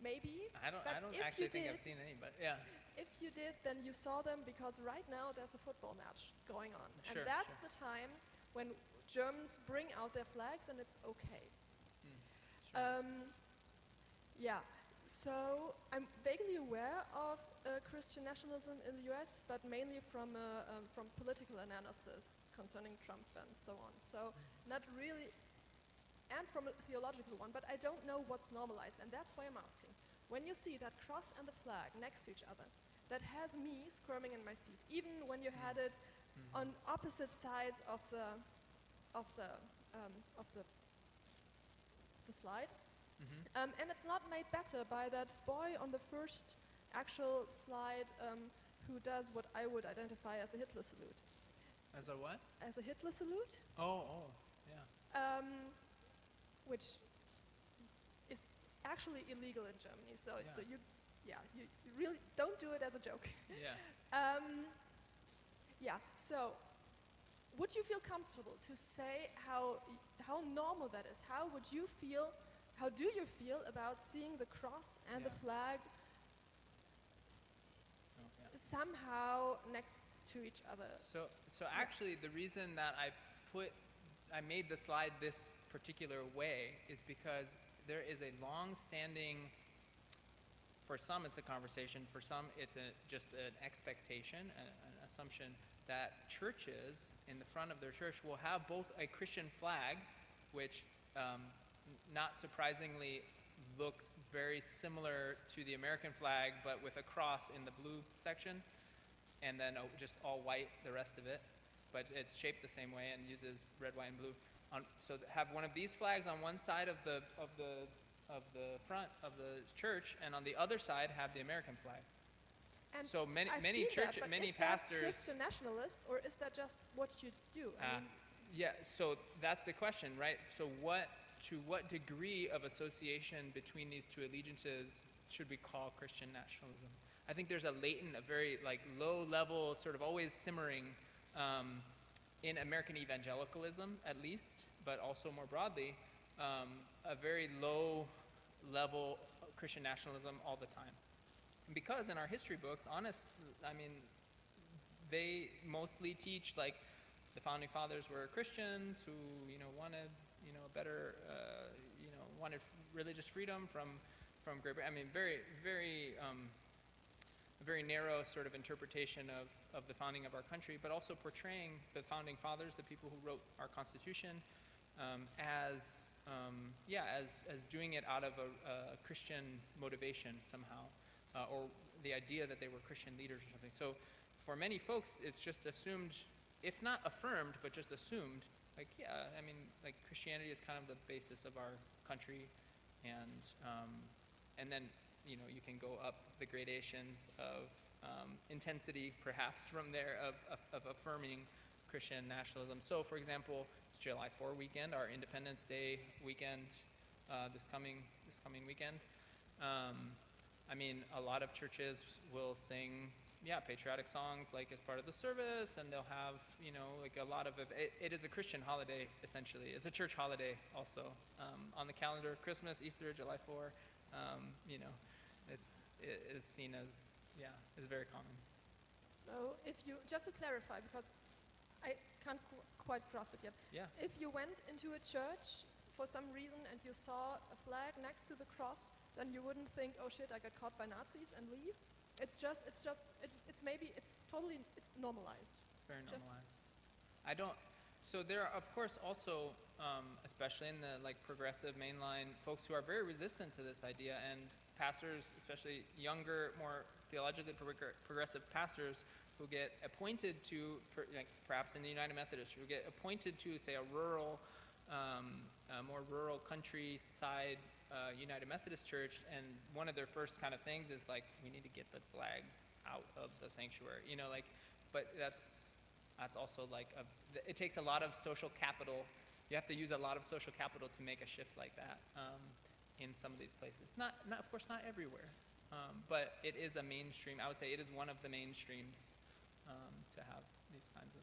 C: maybe.
B: I don't
C: But if
B: actually
C: you
B: think
C: did-
B: I've seen any, but yeah.
C: If you did, then you saw them because right now there's a football match going on.
B: Sure,
C: And that's
B: sure.
C: the time when Germans bring out their flags and it's okay.
B: Sure.
C: Yeah, so I'm vaguely aware of Christian nationalism in the US, but mainly from political analysis concerning Trump and so on. So not really, and from a theological one, but I don't know what's normalized, and that's why I'm asking. When you see that cross and the flag next to each other, that has me squirming in my seat, even when you had it on opposite sides of the slide. And it's not made better by that boy on the first actual slide who does what I would identify as a Hitler salute.
B: As a what?
C: As a Hitler salute,
B: Oh, yeah.
C: which is actually illegal in Germany. So,
B: Yeah.
C: you really don't do it as a joke.
B: Yeah.
C: Yeah, so would you feel comfortable to say how normal that is? How do you feel about seeing the cross and the
B: Yeah.
C: flag
B: Oh, yeah.
C: somehow next to each other?
B: So actually, the reason that I made the slide this particular way is because there is a long-standing. For some, it's a conversation. For some, it's just an expectation, an assumption that churches in the front of their church will have both a Christian flag, which not surprisingly looks very similar to the American flag, but with a cross in the blue section, and then just all white the rest of it. But it's shaped the same way and uses red, white, and blue. So have one of these flags on one side of the front of the church, and on the other side have the American flag.
C: And
B: So many
C: I've
B: many
C: seen
B: churches,
C: that, but
B: many
C: is that
B: pastors.
C: Christian nationalist, or is that just what you do? I mean,
B: Yeah, so that's the question, right? So to what degree of association between these two allegiances should we call Christian nationalism? I think there's a latent, a very low level, sort of always simmering in American evangelicalism at least, but also more broadly, a very low level Christian nationalism all the time. Because in our history books, they mostly teach the founding fathers were Christians who wanted a better wanted religious freedom from Great Britain. I mean, very narrow sort of interpretation of the founding of our country, but also portraying the founding fathers, the people who wrote our Constitution, as doing it out of a Christian motivation somehow, or the idea that they were Christian leaders or something. So for many folks, it's just assumed, if not affirmed, but just assumed, Christianity is kind of the basis of our country, and then you can go up the gradations of intensity, perhaps, from there of affirming Christian nationalism. So, for example, it's July 4 weekend, our Independence Day weekend, this coming weekend. A lot of churches will sing, patriotic songs as part of the service, and they'll have, a lot of it is a Christian holiday essentially. It's a church holiday also on the calendar. Christmas, Easter, July 4. It is seen as is very common.
C: so if you, just to clarify, because I can't quite grasp it yet.
B: Yeah.
C: If you went into a church for some reason and you saw a flag next to the cross, then you wouldn't think, oh shit, I got caught by Nazis, and leave. It's normalized.
B: Very
C: Just-
B: normalized. I don't. So there are, of course, also, especially in the like progressive mainline, folks who are very resistant to this idea, and pastors, especially younger, more theologically progressive pastors, who get appointed to, like perhaps in the United Methodist, who get appointed to, say, a rural, a more rural countryside United Methodist church, and one of their first kind of things is like, we need to get the flags out of the sanctuary, you know, like, but that's also like, it takes a lot of social capital. You have to use a lot of social capital to make a shift like that in some of these places. Not of course, not everywhere, but it is a mainstream. I would say it is one of the mainstreams to have these kinds of,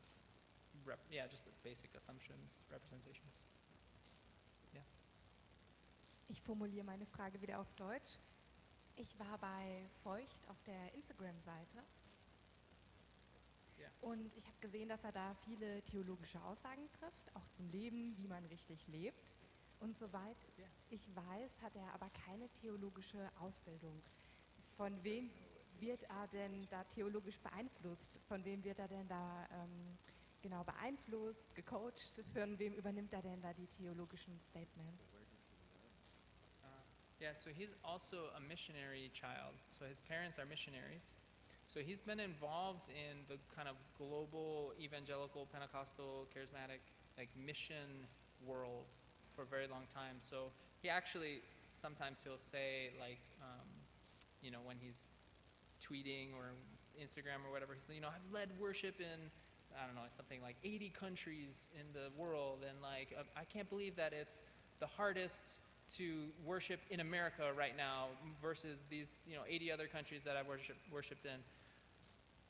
B: just the basic assumptions, representations. Yeah.
D: Ich formuliere meine Frage wieder auf Deutsch. Ich war bei Feucht auf der Instagram-Seite und ich habe gesehen, dass er da viele theologische Aussagen trifft, auch zum Leben, wie man richtig lebt. Und soweit ich weiß, hat er aber keine theologische Ausbildung. Von wem wird er denn da theologisch beeinflusst? Von wem wird er denn da genau beeinflusst, gecoacht? Von wem übernimmt er denn da die theologischen Statements?
B: Yeah, so he's also a missionary child. So his parents are missionaries. So he's been involved in the kind of global evangelical, Pentecostal, charismatic, like mission world for a very long time. So he actually, sometimes he'll say like, you know, when he's tweeting or Instagram or whatever, he's like, you know, I've led worship in, I don't know, it's something like 80 countries in the world, and like, I can't believe that it's the hardest to worship in America right now versus these, you know, 80 other countries that I've worshipped in.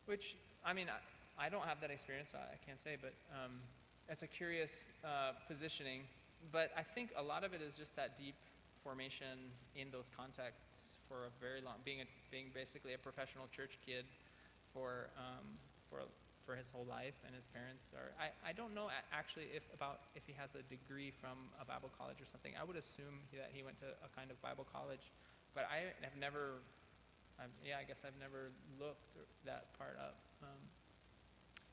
B: Which, I mean, I don't have that experience, so I can't say, but it's a curious positioning. But I think a lot of it is just that deep formation in those contexts for a very long, being basically a professional church kid for his whole life, and his parents are, I don't know actually if he has a degree from a Bible college or something. I would assume that he went to a kind of Bible college, but I have never, I guess I've never looked that part up.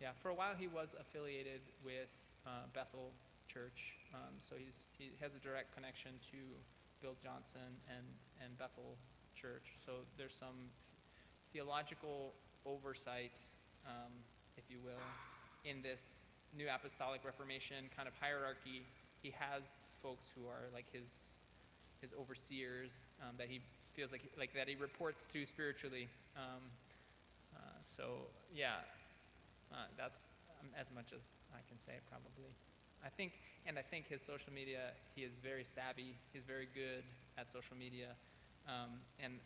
B: Yeah, for a while he was affiliated with Bethel Church, so he has a direct connection to Bill Johnson and Bethel Church. So there's some theological oversight, if you will, in this New Apostolic Reformation kind of hierarchy. He has folks who are like his overseers that he feels like that he reports to spiritually. So yeah, that's as much as I can say probably. I think his social media, he is very savvy. He's very good at social media, and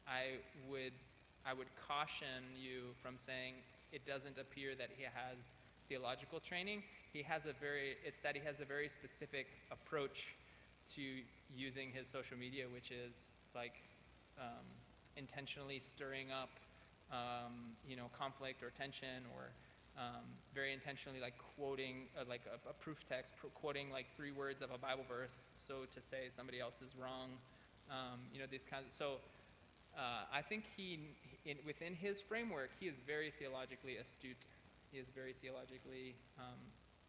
B: I would caution you from saying it doesn't appear that he has theological training. He has a very specific approach to using his social media, which is like intentionally stirring up, you know, conflict or tension, or very intentionally like quoting like a proof text, quoting like 3 words of a Bible verse, so to say somebody else is wrong, you know, these kinds of, so I think within his framework, he is very theologically astute. He is very theologically,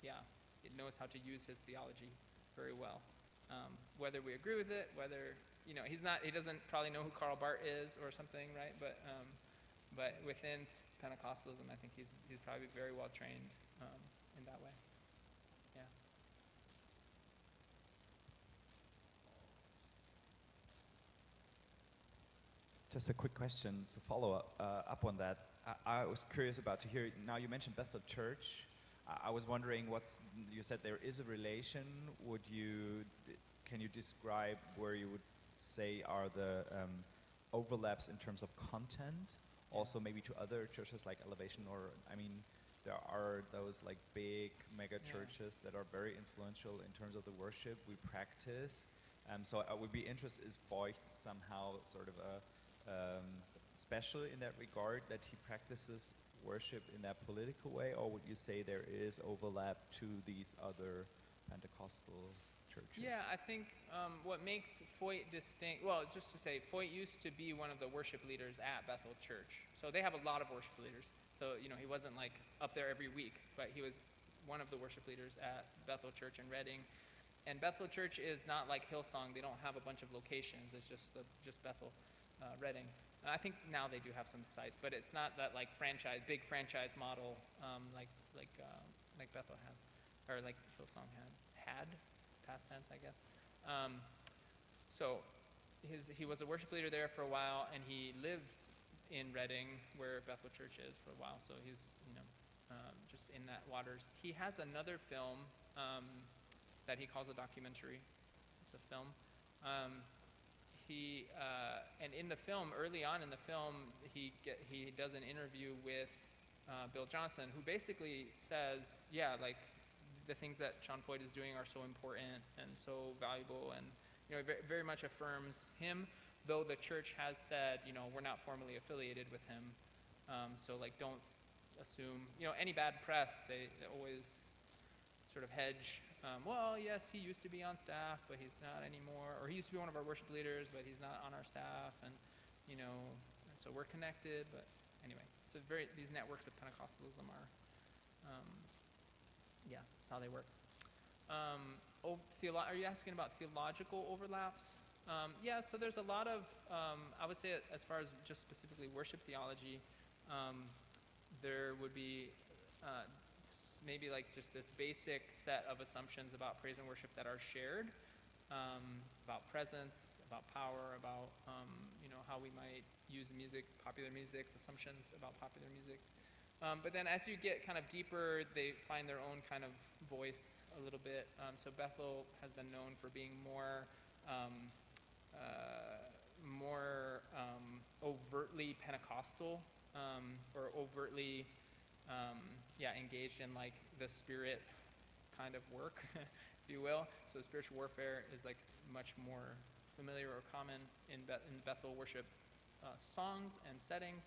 B: he knows how to use his theology very well. Whether we agree with it, whether, you know, he doesn't probably know who Karl Barth is or something, right? But within Pentecostalism, I think he's probably very well trained in that way. Yeah.
A: Just a quick question to follow up on that. I was curious about to hear, now you mentioned Bethel Church. I was wondering you said there is a relation. Can you describe where you would say are the overlaps in terms of content? Also maybe to other churches like Elevation, or, I mean, there are those like big mega churches that are very influential in terms of the worship we practice. So I would be interested, is Feucht somehow sort of special in that regard, that he practices worship in that political way, or would you say there is overlap to these other Pentecostal churches?
B: Yeah, I think what makes Feucht distinct, well, just to say, Feucht used to be one of the worship leaders at Bethel Church. So they have a lot of worship leaders. So, you know, he wasn't like up there every week, but he was one of the worship leaders at Bethel Church in Reading. And Bethel Church is not like Hillsong. They don't have a bunch of locations. It's just Bethel, Reading. I think now they do have some sites, but it's not that like big franchise model like Bethel has, or like Hillsong had, past tense, I guess. So he was a worship leader there for a while, and he lived in Reading, where Bethel Church is, for a while. So he's just in that waters. He has another film that he calls a documentary. It's a film. And in the film, early on in the film, he does an interview with Bill Johnson, who basically says, yeah, like the things that Sean Feucht is doing are so important and so valuable, and very much affirms him, though the church has said, we're not formally affiliated with him. So like, don't assume, any bad press, they always sort of hedge. Well, yes, he used to be on staff, but he's not anymore. Or he used to be one of our worship leaders, but he's not on our staff. And, so we're connected. But anyway, so these networks of Pentecostalism are, that's how they work. Are you asking about theological overlaps? Yeah, so there's a lot of, I would say as far as just specifically worship theology, there would be maybe like just this basic set of assumptions about praise and worship that are shared, about presence, about power, about how we might use music, popular music, assumptions about popular music. But then as you get kind of deeper, they find their own kind of voice a little bit. So Bethel has been known for being more overtly Pentecostal, or overtly engaged in like the spirit kind of work, if you will. So spiritual warfare is like much more familiar or common in Bethel worship songs and settings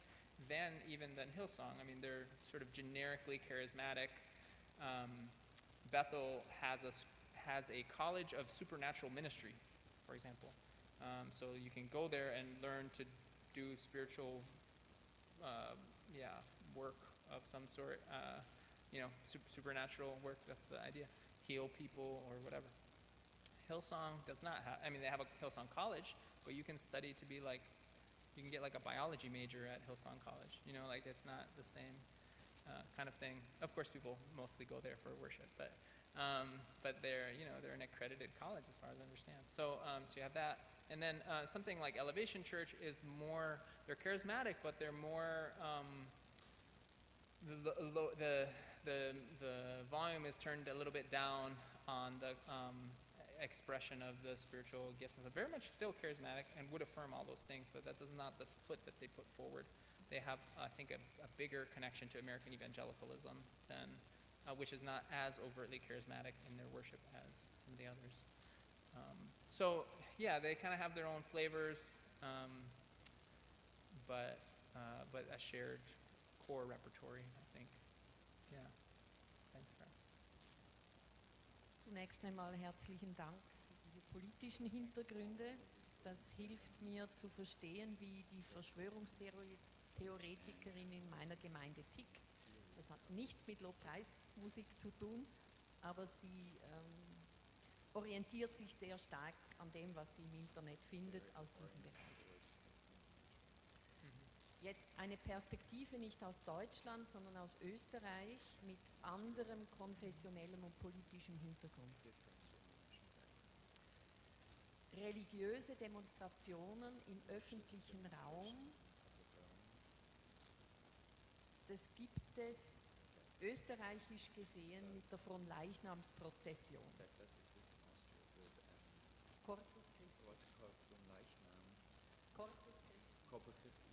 B: than Hillsong. I mean, they're sort of generically charismatic. Bethel has a college of supernatural ministry, for example. So you can go there and learn to do spiritual work of some sort, supernatural work, that's the idea. Heal people or whatever. Hillsong does not have, they have a Hillsong college, but you can study to be like, you can get like a biology major at Hillsong College. Like it's not the same kind of thing. Of course, people mostly go there for worship, but they're, they're an accredited college as far as I understand. So you have that. And then something like Elevation Church is more, they're charismatic, but they're more, the volume is turned a little bit down on the expression of the spiritual gifts. And so very much still charismatic and would affirm all those things, but that is not the foot that they put forward. They have, I think, a bigger connection to American evangelicalism than, which is not as overtly charismatic in their worship as some of the others. So yeah, they kind of have their own flavors, but a shared core repertory, I think. Yeah. Thanks, Franz.
E: Zunächst einmal herzlichen Dank für diese politischen Hintergründe. Das hilft mir zu verstehen, wie die Verschwörungstheoretikerin in meiner Gemeinde tickt. Das hat nichts mit Lobpreismusik zu tun, aber sie orientiert sich sehr stark an dem, was sie im Internet findet aus diesem Bereich. Jetzt eine Perspektive nicht aus Deutschland, sondern aus Österreich mit anderem konfessionellem und politischem Hintergrund. Religiöse Demonstrationen im öffentlichen Raum, das gibt es österreichisch gesehen mit der Fronleichnamsprozession. Corpus Christi.
A: Corpus Christi.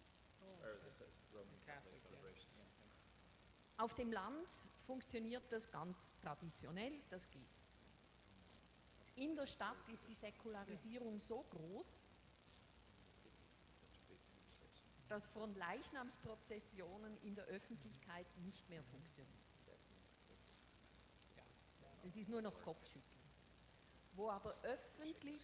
E: Auf dem Land funktioniert das ganz traditionell, das geht. In der Stadt ist die Säkularisierung so groß, dass Fronleichnamsprozessionen in der Öffentlichkeit nicht mehr funktionieren. Das ist nur noch Kopfschütteln. Wo aber öffentlich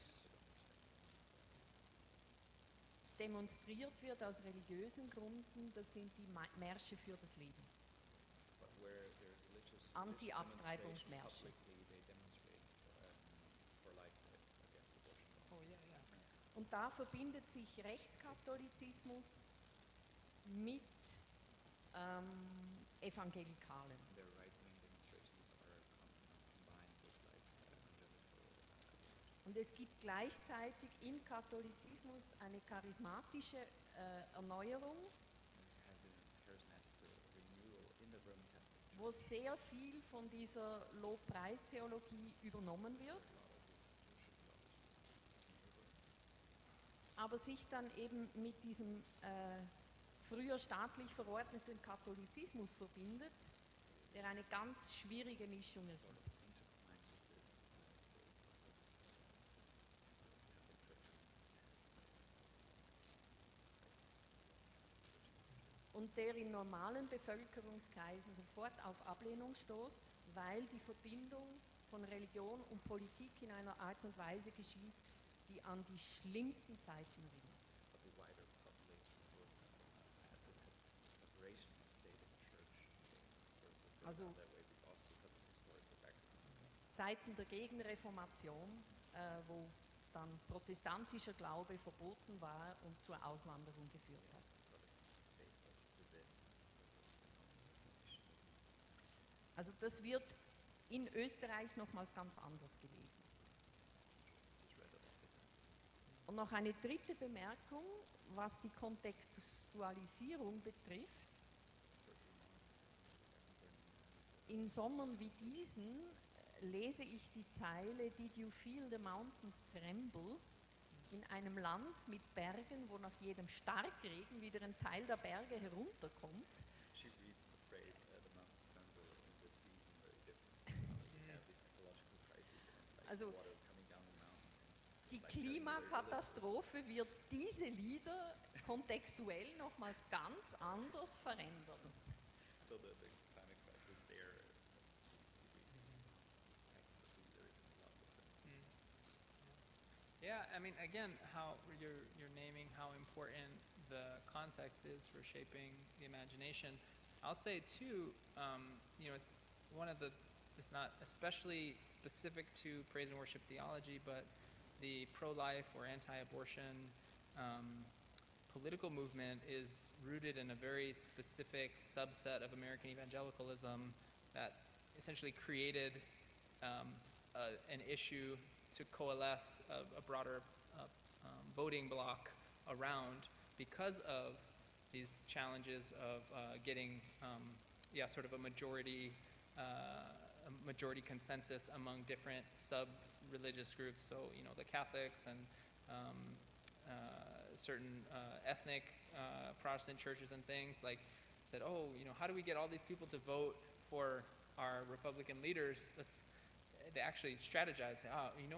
E: demonstriert wird aus religiösen Gründen, das sind die Märsche für das Leben.
A: But where there's religious
E: Anti-Abtreibungsmärsche.
B: Oh yeah, yeah.
E: Und da verbindet sich Rechtskatholizismus mit Evangelikalen.
A: Their right-wing demonstrations are combined with conservative ideology.
E: Und es gibt gleichzeitig im Katholizismus eine charismatische Erneuerung,
A: There has been a charismatic renewal in the Roman Catholic Church.
E: wo sehr viel von dieser Lobpreistheologie übernommen wird,
A: A lot of this worship theology is taken over.
E: aber sich dann eben mit diesem früher staatlich verordneten Katholizismus verbindet, der eine ganz schwierige Mischung ist.
A: Sort of intertwined with this state Catholic Church.
E: Und der in normalen Bevölkerungskreisen sofort auf Ablehnung stoßt, weil die Verbindung von Religion und Politik in einer Art und Weise geschieht, die an die schlimmsten Zeiten erinnert.
A: But the wider population would advocate separation of state and church.
E: Also-
A: That way also because of historical background.
E: Zeiten der Gegenreformation, wo dann protestantischer Glaube verboten war und zur Auswanderung geführt hat.
A: Protestant faith was within the
E: Also das wird in Österreich nochmals ganz anders gewesen.
A: This is relatively different.
E: Und noch eine dritte Bemerkung, was die Kontextualisierung betrifft. In Sommern wie diesen lese ich die Zeile Did you feel the mountains tremble? In einem Land mit Bergen, wo nach jedem Starkregen wieder ein Teil der Berge herunterkommt.
A: She reads the phrase, the mountains tremble in this season very different. You have the ecological crisis and like
E: Also,
A: water coming down the mountain.
E: Die
A: Like very
E: Klimakatastrophe wird diese Lieder kontextuell nochmals ganz anders verändern.
A: So the climate crisis there,
B: Yeah, I mean, again, how you're naming how important the context is for shaping the imagination. I'll say too, it's one of the, it's not especially specific to praise and worship theology, but the pro-life or anti-abortion political movement is rooted in a very specific subset of American evangelicalism that essentially created an issue to coalesce a broader voting bloc around because of these challenges of getting, sort of a majority consensus among different sub-religious groups. So, the Catholics and certain ethnic Protestant churches and things like said, how do we get all these people to vote for our Republican leaders? They actually strategize,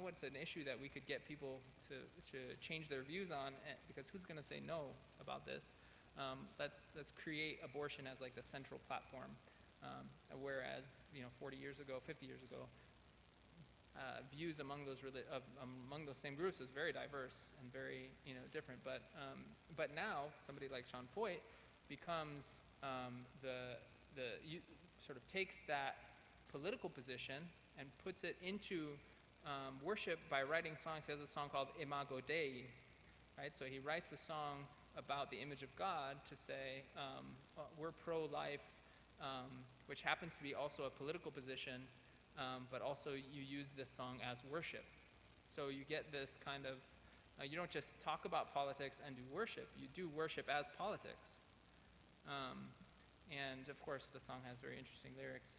B: what's an issue that we could get people to change their views on, because who's going to say no about this? Let's create abortion as like the central platform. Whereas, 40 years ago, 50 years ago, views among those same groups was very diverse and very different. But now somebody like Sean Foyt becomes sort of takes that political position and puts it into worship by writing songs. He has a song called Imago Dei, right? So he writes a song about the image of God to say we're pro-life, which happens to be also a political position, but also you use this song as worship. So you get this kind of, you don't just talk about politics and do worship, you do worship as politics. And of course, the song has very interesting lyrics,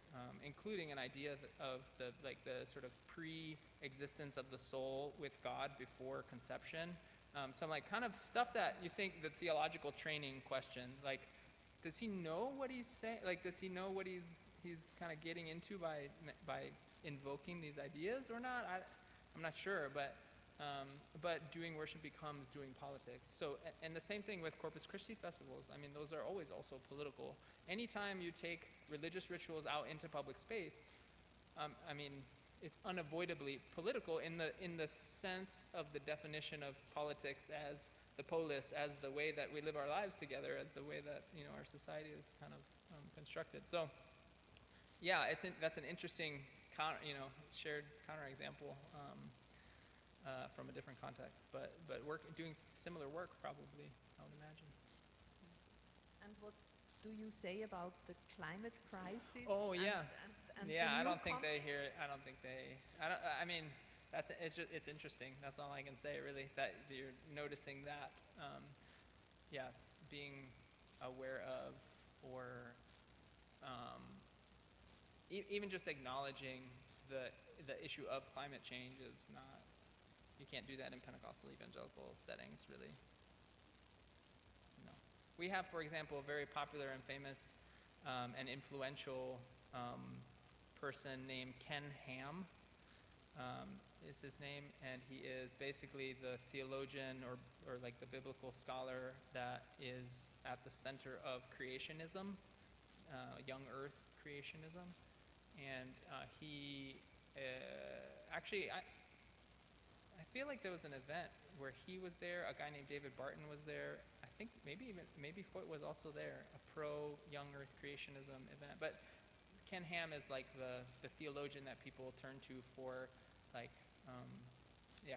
B: including an idea of the sort of pre-existence of the soul with God before conception. Some like kind of stuff that you think the theological training question, like, does he know what he's saying? Like, does he know what he's kind of getting into by invoking these ideas or not? I'm not sure, but doing worship becomes doing politics. So, and the same thing with Corpus Christi festivals. I mean, those are always also political. Anytime you take religious rituals out into public space, I mean, it's unavoidably political in the sense of the definition of politics as the polis, as the way that we live our lives together, as the way that our society is kind of constructed. So, Yeah, that's an interesting shared counterexample from a different context, but doing similar work probably, I would imagine.
E: And what do you say about the climate crisis?
B: Oh, yeah.
E: And
B: Yeah,
E: the
B: I
E: new
B: don't think they hear it. I mean, it's interesting. That's all I can say, really, that you're noticing that. Yeah, being aware of, or even just acknowledging the issue of climate change is not. You can't do that in Pentecostal evangelical settings, really. No. We have, for example, a very popular and famous and influential person named Ken Ham, is his name, and he is basically the theologian or like the biblical scholar that is at the center of creationism, young earth creationism, and he actually, I feel like there was an event where he was there, a guy named David Barton was there, I think maybe Foyt was also there, a pro young earth creationism event, but Ken Ham is like the theologian that people turn to for like,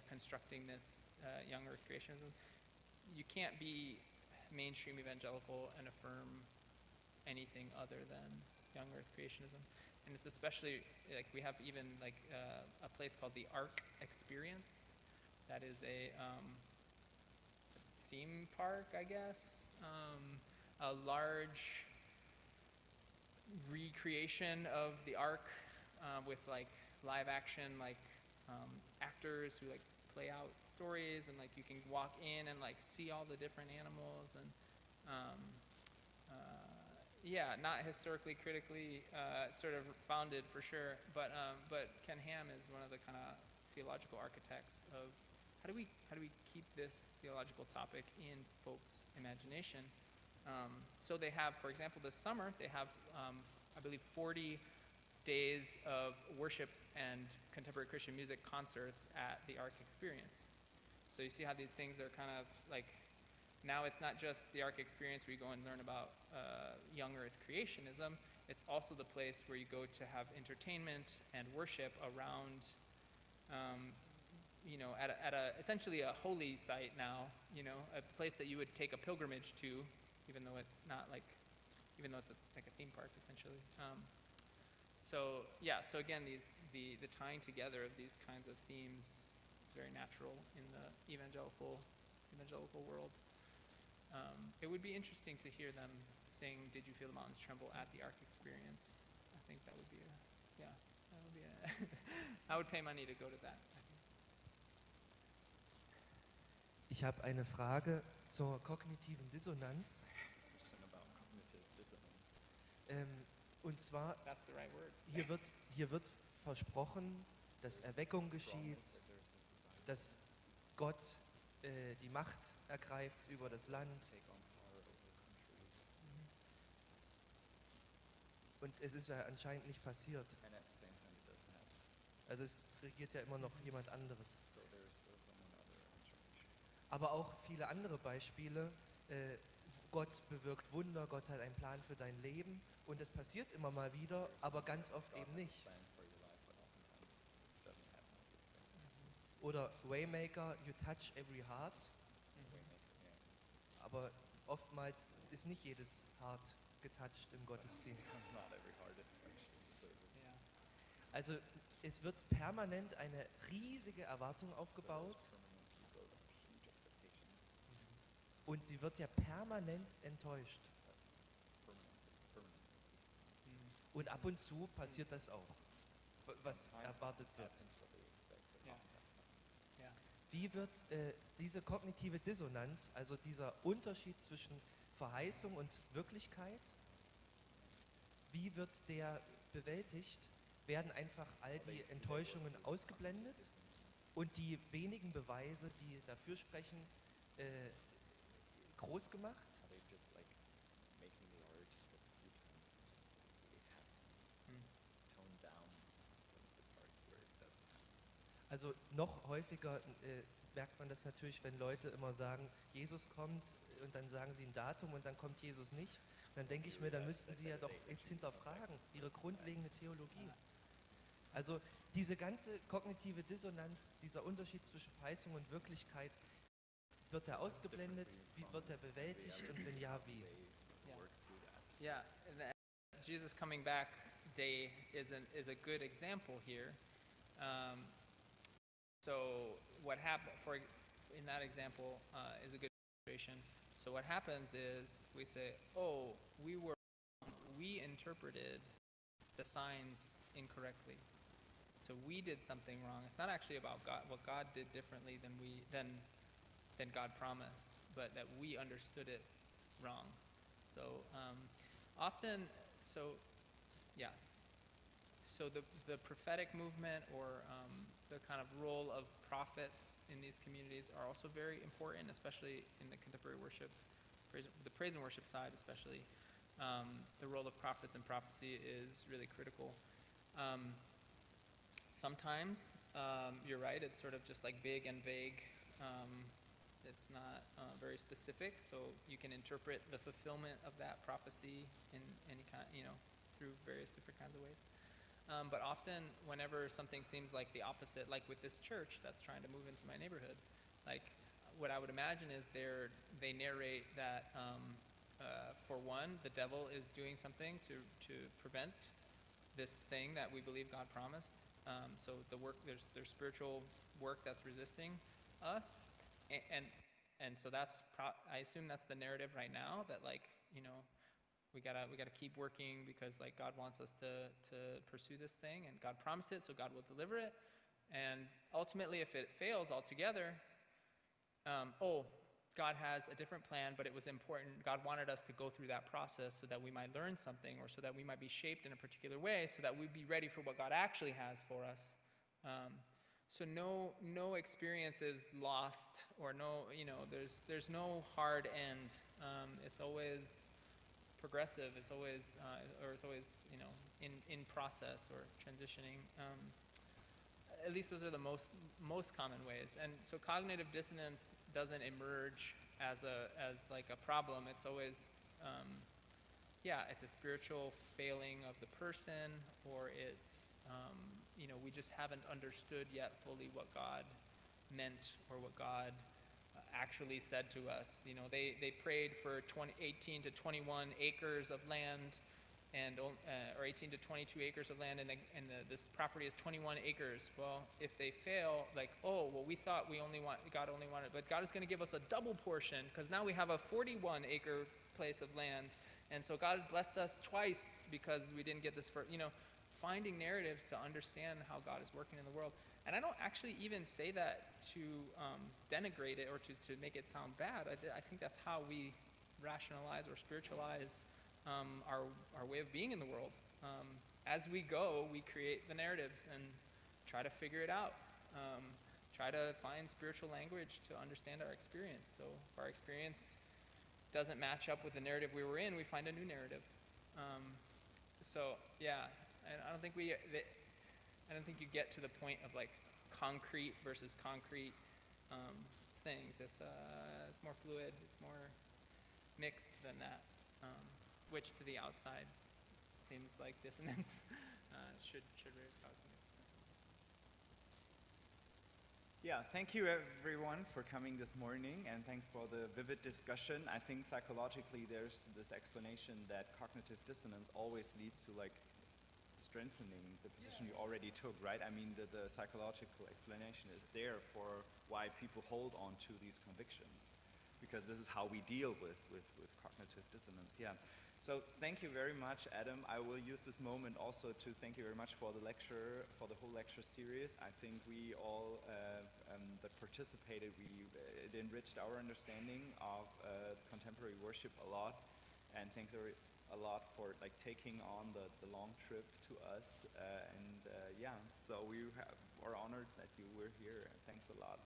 B: constructing this young earth creationism. You can't be mainstream evangelical and affirm anything other than young earth creationism. And it's especially, like, we have even like a place called the Ark Experience. That is a theme park, I guess, a large recreation of the Ark with like live action, like actors who like play out stories, and like you can walk in and like see all the different animals, and not historically, critically sort of founded for sure, but Ken Ham is one of the kind of theological architects of how do we keep this theological topic in folks' imagination. So they have, for example, this summer they have I believe 40 days of worship and contemporary Christian music concerts at the Ark Experience. So you see how these things are kind of like, now it's not just the Ark Experience where you go and learn about young earth creationism, it's also the place where you go to have entertainment and worship around, at a essentially a holy site now, a place that you would take a pilgrimage to, even though it's like a theme park essentially. So again, the tying together of these kinds of themes is very natural in the evangelical world. It would be interesting to hear them sing "Did You Feel the Mountains Tremble" at the Ark Experience. I think that would be I would pay money to go to that. I think.
F: Ich habe eine Frage zur kognitiven Dissonanz. Und zwar,
B: That's the right word.
F: hier wird versprochen, dass Erweckung geschieht, dass Gott die Macht ergreift über das Land. Und es ist ja anscheinend nicht passiert. Also es regiert ja immer noch jemand anderes. Aber auch viele andere Beispiele. Gott bewirkt Wunder, Gott hat einen Plan für dein Leben und es passiert immer mal wieder, aber ganz oft eben nicht. Oder Waymaker, you touch every heart. Aber oftmals ist nicht jedes Heart getoucht im Gottesdienst. Also es wird permanent eine riesige Erwartung aufgebaut und sie wird ja permanent enttäuscht. Und ab und zu passiert das auch, was erwartet wird. Wie wird diese kognitive Dissonanz, also dieser Unterschied zwischen Verheißung und Wirklichkeit, wie wird der bewältigt? Werden einfach all die Enttäuschungen ausgeblendet und die wenigen Beweise, die dafür sprechen, groß gemacht? Also noch häufiger merkt man das natürlich, wenn Leute immer sagen, Jesus kommt, und dann sagen sie ein Datum und dann kommt Jesus nicht. Und dann denke ich mir, dann müssten sie ja doch jetzt hinterfragen, ihre grundlegende Theologie. Also diese ganze kognitive Dissonanz, dieser Unterschied zwischen Verheißung und Wirklichkeit, wird der ausgeblendet, wie wird er bewältigt und wenn ja, wie?
B: Yeah, and the Jesus coming back day is a good example here. So what happened in that example is a good illustration. So what happens is we say, oh, we interpreted the signs incorrectly. So we did something wrong. It's not actually about God, what God did differently than God promised, but that we understood it wrong. So often, yeah. So the prophetic movement or the kind of role of prophets in these communities are also very important, especially in the contemporary worship, the praise and worship side especially. The role of prophets and prophecy is really critical. Sometimes, you're right, it's sort of just like big and vague. It's not very specific, so you can interpret the fulfillment of that prophecy in any kind, through various different kinds of ways. But often, whenever something seems like the opposite, like with this church that's trying to move into my neighborhood, like what I would imagine is they narrate that, for one, the devil is doing something to prevent this thing that we believe God promised. So there's spiritual work that's resisting us, and so I assume that's the narrative right now, that we gotta keep working because God wants us to pursue this thing, and God promised it, so God will deliver it. And ultimately, if it fails altogether, God has a different plan, but it was important. God wanted us to go through that process so that we might learn something, or so that we might be shaped in a particular way, so that we'd be ready for what God actually has for us. So no experience is lost, or there's no hard end. It's always progressive. It's always in process or transitioning. At least those are the most common ways. And so cognitive dissonance doesn't emerge as a problem. It's always it's a spiritual failing of the person, or it's we just haven't understood yet fully what God meant, or what God actually said to us. They prayed for 18 to 21 acres of land, or 18 to 22 acres of land, and this property is 21 acres. Well, if they fail, we thought God only wanted, but God is going to give us a double portion, because now we have a 41 acre place of land, and so God blessed us twice because we didn't get this finding narratives to understand how God is working in the world. And I don't actually even say that to denigrate it or to make it sound bad. I think that's how we rationalize or spiritualize our way of being in the world. As we go, we create the narratives and try to figure it out. Try to find spiritual language to understand our experience. So if our experience doesn't match up with the narrative we were in, we find a new narrative. I don't think you get to the point of concrete versus concrete things. It's more fluid. It's more mixed than that, which to the outside seems like dissonance should raise cognitive.
A: Yeah, thank you everyone for coming this morning, and thanks for the vivid discussion. I think psychologically there's this explanation that cognitive dissonance always leads to strengthening the position you already took, right? I mean, the psychological explanation is there for why people hold on to these convictions, because this is how we deal with cognitive dissonance. Yeah. So thank you very much, Adam. I will use this moment also to thank you very much for the lecture, for the whole lecture series. I think we all that participated, it enriched our understanding of contemporary worship a lot, and thanks a lot for taking on the long trip to us. So we are honored that you were here. Thanks a lot.